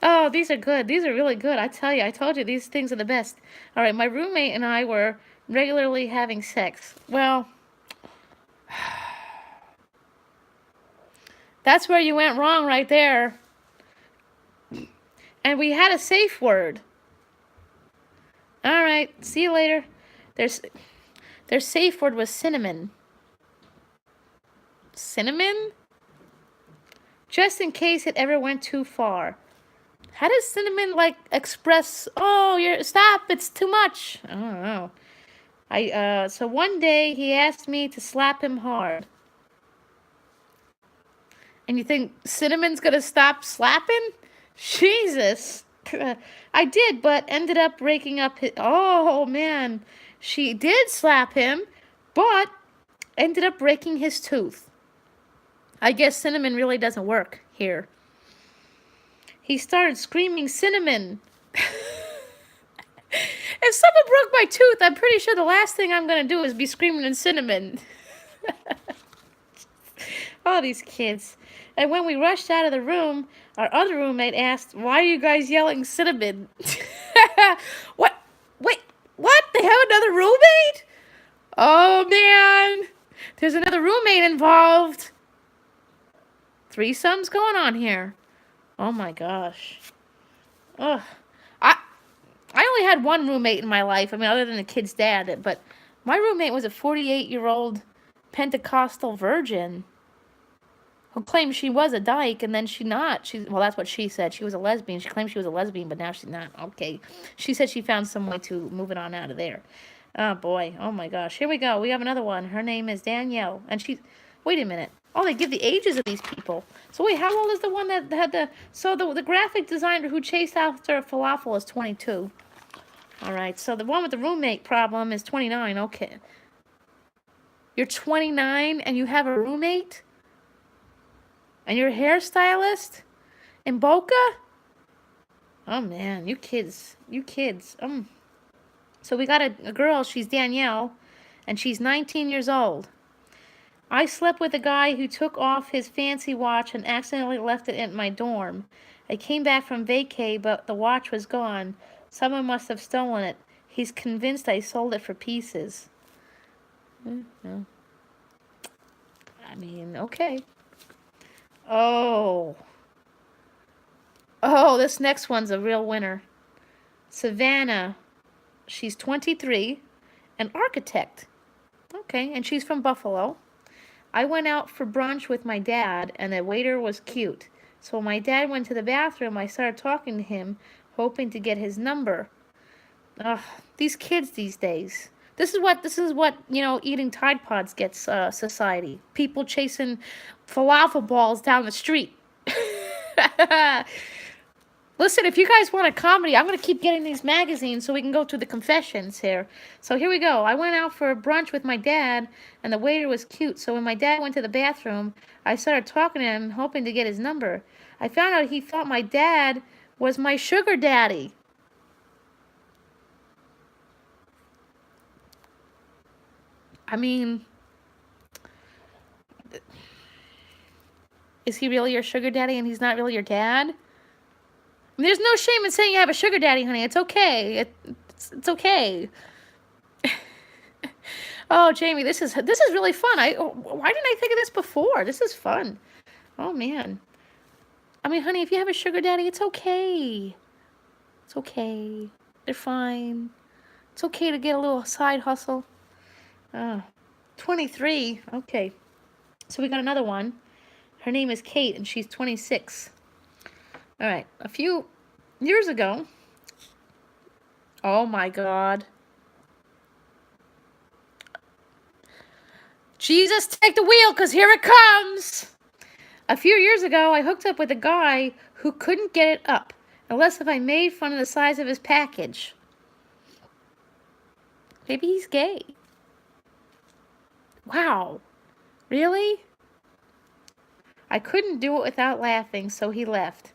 Speaker 1: Oh, these are good. These are really good. I told you, these things are the best. All right, my roommate and I were regularly having sex. Well... That's where you went wrong right there. And we had a safe word. All right, see you later. Their safe word was cinnamon. Cinnamon? Just in case it ever went too far. How does cinnamon like express, oh, stop, it's too much? I don't know. So one day he asked me to slap him hard. And you think cinnamon's gonna stop slapping? Jesus. I did, but ended up breaking up his, oh man. She did slap him, but ended up breaking his tooth. I guess cinnamon really doesn't work here. He started screaming cinnamon. If someone broke my tooth, I'm pretty sure the last thing I'm going to do is be screaming in cinnamon. Oh, these kids. And when we rushed out of the room, our other roommate asked, "Why are you guys yelling cinnamon?" What? Wait, what? They have another roommate? Oh, man. There's another roommate involved. Threesomes going on here. Oh, my gosh. Ugh. I only had one roommate in my life. I mean, other than the kid's dad. But my roommate was a 48-year-old Pentecostal virgin who claimed she was a dyke, and then she's not. Well, that's what she said. She was a lesbian. She claimed she was a lesbian, but now she's not. Okay. She said she found some way to move it on out of there. Oh, boy. Oh, my gosh. Here we go. We have another one. Her name is Danielle. And she's... Wait a minute. Oh, they give the ages of these people. So, wait, how old is the one that had the... So, the graphic designer who chased after falafel is 22. All right. So, the one with the roommate problem is 29. Okay. You're 29 and you have a roommate? And you're a hairstylist? In Boca? Oh, man. You kids. You kids. So, we got a girl. She's Danielle. And she's 19 years old. I slept with a guy who took off his fancy watch and accidentally left it in my dorm. I came back from vacay, but the watch was gone. Someone must have stolen it. He's convinced I sold it for pieces. No. I mean, okay. Oh. Oh, this next one's a real winner. Savannah. She's 23. An architect. Okay, and she's from Buffalo. I went out for brunch with my dad, and the waiter was cute. So when my dad went to the bathroom, I started talking to him, hoping to get his number. Ugh, these kids these days. This is what eating Tide Pods gets society. People chasing falafel balls down the street. Listen, if you guys want a comedy, I'm going to keep getting these magazines so we can go to the confessions here. So here we go. I went out for brunch with my dad, and the waiter was cute. So when my dad went to the bathroom, I started talking to him, hoping to get his number. I found out he thought my dad was my sugar daddy. I mean, is he really your sugar daddy and he's not really your dad? There's no shame in saying you have a sugar daddy, honey. It's okay. It's okay. Oh, Jamie, this is really fun. Why didn't I think of this before? This is fun. Oh, man. I mean, honey, if you have a sugar daddy, it's okay. It's okay. They're fine. It's okay to get a little side hustle. 23. Okay. So we got another one. Her name is Kate, and she's 26. All right. A few years ago. Oh, my God. Jesus, take the wheel, because here it comes. A few years ago, I hooked up with a guy who couldn't get it up, unless if I made fun of the size of his package. Maybe he's gay. Wow. Really? I couldn't do it without laughing, so he left.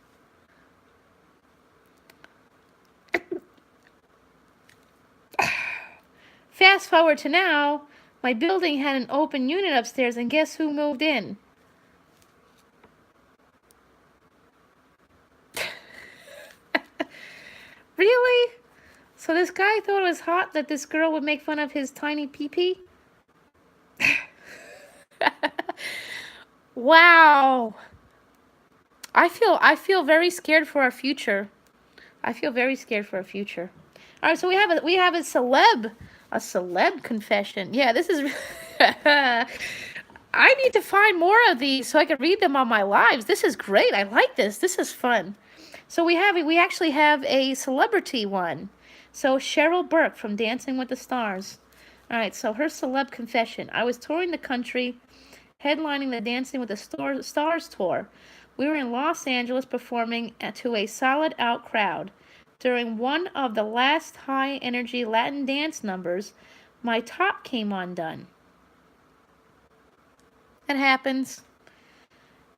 Speaker 1: Fast forward to now, my building had an open unit upstairs, and guess who moved in? Really? So this guy thought it was hot that this girl would make fun of his tiny pee-pee? Wow. I feel very scared for our future. I feel very scared for our future. All right, so we have a celeb confession. Yeah, this is. I need to find more of these so I can read them on my lives. This is great. I like this. This is fun. So we actually have a celebrity one. So Cheryl Burke from Dancing with the Stars. All right, so her celeb confession. I was touring the country, headlining the Dancing with the Stars tour. We were in Los Angeles performing to a sold-out crowd. During one of the last high-energy Latin dance numbers, my top came undone. That happens.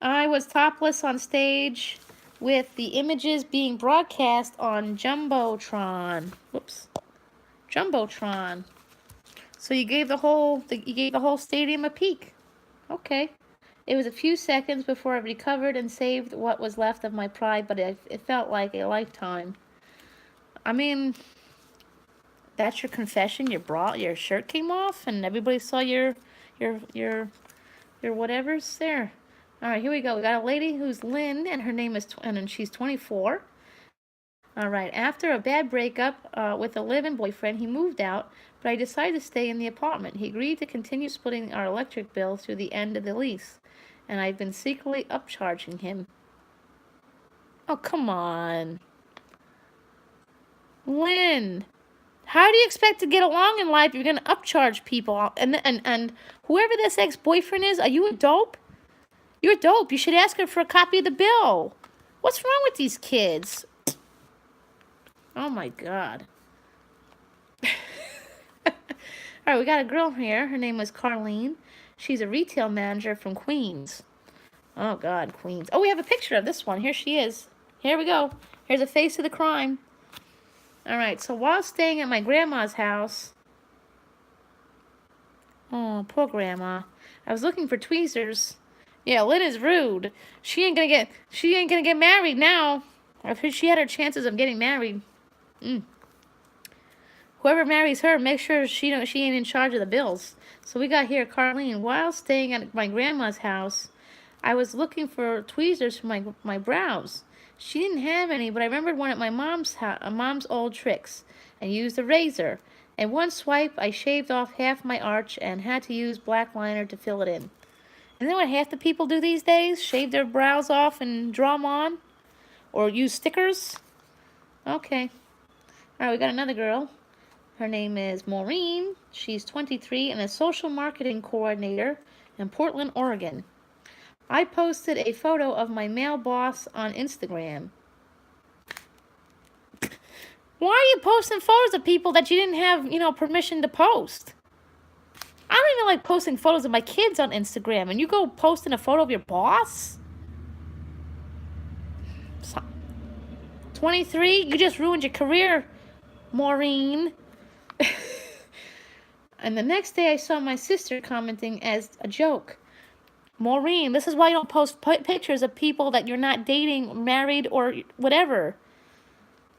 Speaker 1: I was topless on stage with the images being broadcast on Jumbotron. Whoops. Jumbotron. So you gave the whole stadium a peek. Okay. It was a few seconds before I recovered and saved what was left of my pride, but it felt like a lifetime. I mean, that's your confession. Your shirt came off, and everybody saw your whatever's there. All right, here we go. We got a lady who's Lynn, and her name is and she's 24. All right. After a bad breakup with a live-in boyfriend, he moved out, but I decided to stay in the apartment. He agreed to continue splitting our electric bill through the end of the lease, and I've been secretly upcharging him. Oh, come on. Lynn, how do you expect to get along in life if you're going to upcharge people? And whoever this ex-boyfriend is, are you a dope? You're dope. You should ask her for a copy of the bill. What's wrong with these kids? Oh, my God. All right, we got a girl here. Her name was Carlene. She's a retail manager from Queens. Oh, God, Queens. Oh, we have a picture of this one. Here she is. Here we go. Here's a face of the crime. All right, so while staying at my grandma's house... Oh, poor grandma. I was looking for tweezers. Yeah, Lynn is rude. She ain't gonna get married now. She had her chances of getting married. Whoever marries her, make sure she ain't in charge of the bills. So we got here, Carlene. While staying at my grandma's house, I was looking for tweezers for my brows. She didn't have any, but I remembered one at my mom's old tricks, and used a razor. In one swipe, I shaved off half my arch and had to use black liner to fill it in. Isn't that what half the people do these days? Shave their brows off and draw them on? Or use stickers? Okay. All right, we got another girl. Her name is Maureen. She's 23 and a social marketing coordinator in Portland, Oregon. I posted a photo of my male boss on Instagram. Why are you posting photos of people that you didn't have, permission to post? I don't even like posting photos of my kids on Instagram, and you go posting a photo of your boss? 23? You just ruined your career, Maureen. And the next day I saw my sister commenting as a joke. Maureen, this is why you don't post pictures of people that you're not dating, married, or whatever.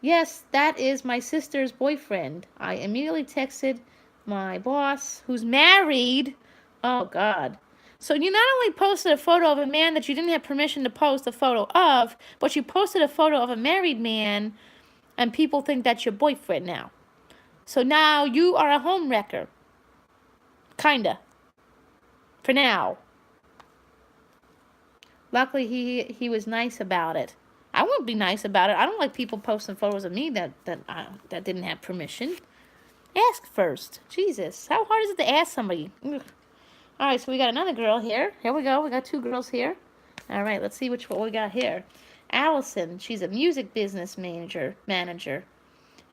Speaker 1: Yes, that is my sister's boyfriend. I immediately texted my boss, who's married. Oh, God. So you not only posted a photo of a man that you didn't have permission to post a photo of, but you posted a photo of a married man, and people think that's your boyfriend now. So now you are a home wrecker. Kinda. For now. Luckily, he was nice about it. I wouldn't be nice about it. I don't like people posting photos of me that didn't have permission. Ask first. Jesus, how hard is it to ask somebody? Ugh. All right, so we got another girl here. Here we go. We got two girls here. All right, let's see what we got here. Allison, she's a music business manager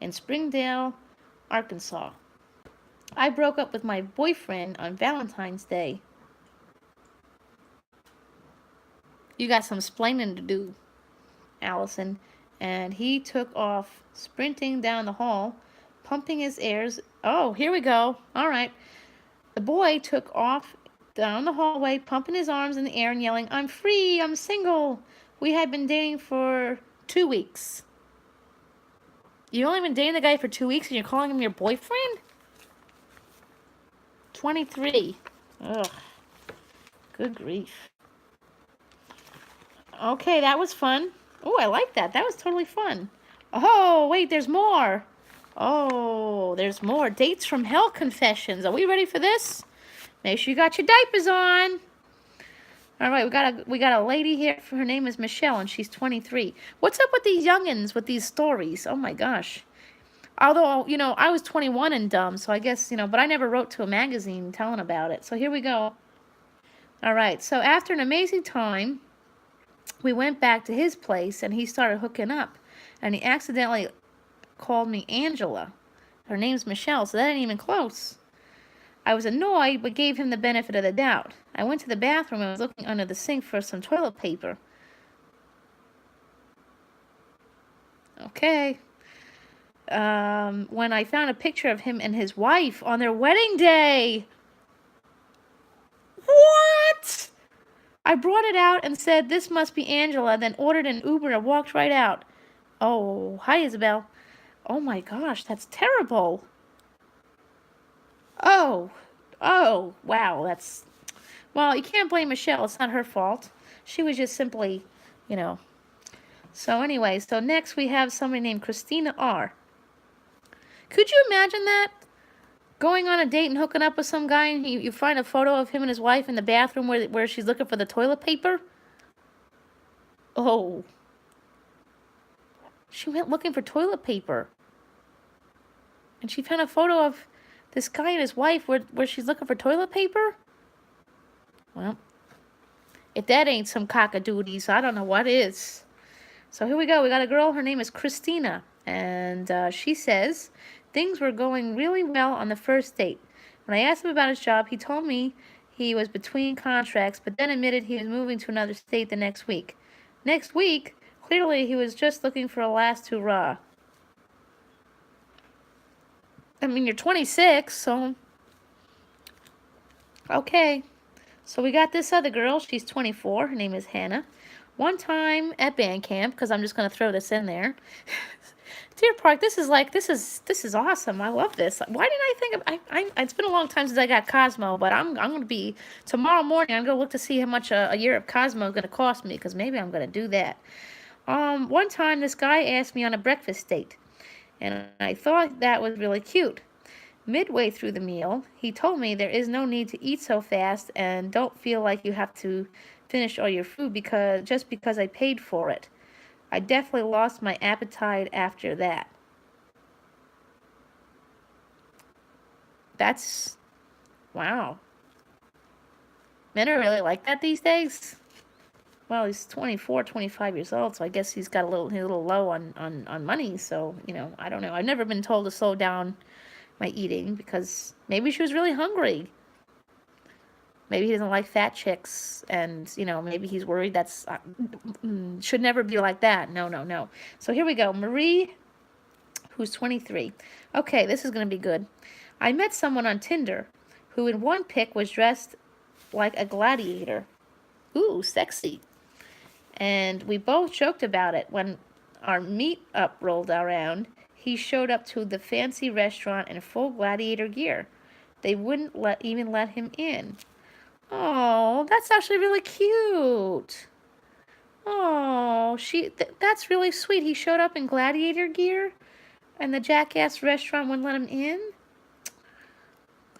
Speaker 1: in Springdale, Arkansas. I broke up with my boyfriend on Valentine's Day. You got some splaining to do, Allison. And he took off, sprinting down the hall, pumping his airs. Oh, here we go. All right. The boy took off down the hallway, pumping his arms in the air and yelling, "I'm free, I'm single." We had been dating for 2 weeks. You only been dating the guy for 2 weeks and you're calling him your boyfriend? 23. Ugh. Good grief. Okay, that was fun. Oh, I like that. That was totally fun. Oh, wait, there's more. Oh, there's more. Dates from Hell confessions. Are we ready for this? Make sure you got your diapers on. All right, we got a lady here. Her name is Michelle, and she's 23. What's up with these youngins with these stories? Oh my gosh. Although, I was 21 and dumb, so I guess, but I never wrote to a magazine telling about it. So here we go. All right, so after an amazing time, we went back to his place, and he started hooking up. And he accidentally called me Angela. Her name's Michelle, so that ain't even close. I was annoyed, but gave him the benefit of the doubt. I went to the bathroom and was looking under the sink for some toilet paper. Okay. When I found a picture of him and his wife on their wedding day. What? I brought it out and said, this must be Angela, then ordered an Uber and walked right out. Oh, hi, Isabel. Oh my gosh, that's terrible. Oh, wow, well, you can't blame Michelle. It's not her fault. She was just simply, you know. So anyway, so next we have somebody named Christina R. Could you imagine that? Going on a date and hooking up with some guy, and you find a photo of him and his wife in the bathroom where she's looking for the toilet paper? Oh. She went looking for toilet paper. And she found a photo of this guy and his wife where she's looking for toilet paper? Well, if that ain't some cock-a-doodles, I don't know what is. So here we go. We got a girl. Her name is Christina. And she says, things were going really well on the first date. When I asked him about his job, he told me he was between contracts, but then admitted he was moving to another state the next week. Next week? Clearly, he was just looking for a last hurrah. I mean, you're 26, so... Okay. So we got this other girl. She's 24. Her name is Hannah. One time at band camp, because I'm just going to throw this in there. Deer Park, this is awesome. I love this. Why didn't I think of... it's been a long time since I got Cosmo, but I'm going to be... Tomorrow morning, I'm going to look to see how much a year of Cosmo is going to cost me, because maybe I'm going to do that. One time, this guy asked me on a breakfast date, and I thought that was really cute. Midway through the meal, he told me there is no need to eat so fast and don't feel like you have to finish all your food just because I paid for it. I definitely lost my appetite after that. That's... wow. Men are really like that these days? Well, he's 24, 25 years old, so I guess he's got a little low on money, so, I don't know. I've never been told to slow down my eating because maybe she was really hungry. Maybe he doesn't like fat chicks, and, maybe he's worried that's... should never be like that. No. So here we go. Marie, who's 23. Okay, this is going to be good. I met someone on Tinder who in one pic was dressed like a gladiator. Ooh, sexy. And we both joked about it. When our meet-up rolled around, he showed up to the fancy restaurant in full gladiator gear. They wouldn't even let him in. Oh, that's actually really cute. Oh, that's really sweet. He showed up in gladiator gear, and the jackass restaurant wouldn't let him in?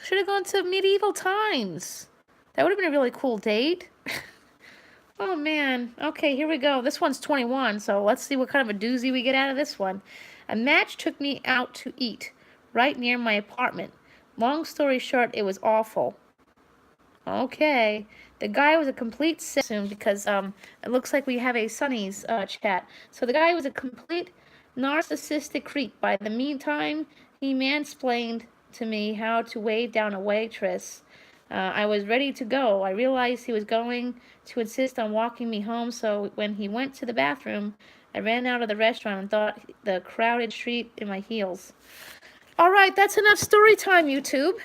Speaker 1: Should have gone to medieval times. That would have been a really cool date. Oh, man. Okay, here we go. This one's 21, so let's see what kind of a doozy we get out of this one. A match took me out to eat, right near my apartment. Long story short, it was awful. Okay. The guy was a complete soon because it looks like we have a Sunny's chat. So the guy was a complete narcissistic creep. By the meantime, he mansplained to me how to wave down a waitress. I was ready to go. I realized he was going to insist on walking me home, so when he went to the bathroom, I ran out of the restaurant and thought the crowded street in my heels. All right, that's enough story time, YouTube.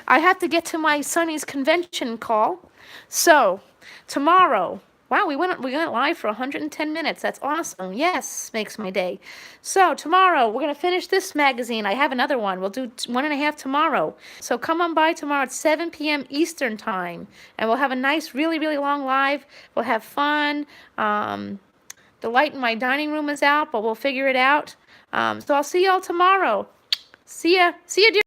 Speaker 1: I have to get to my Sunny's convention call. So, tomorrow... Wow, we went live for 110 minutes. That's awesome. Yes, makes my day. So, tomorrow, we're going to finish this magazine. I have another one. We'll do 1.5 tomorrow. So, come on by tomorrow at 7 p.m. Eastern Time. And we'll have a nice, really, really long live. We'll have fun. The light in my dining room is out, but we'll figure it out. So I'll see y'all tomorrow. See ya. See ya, dear.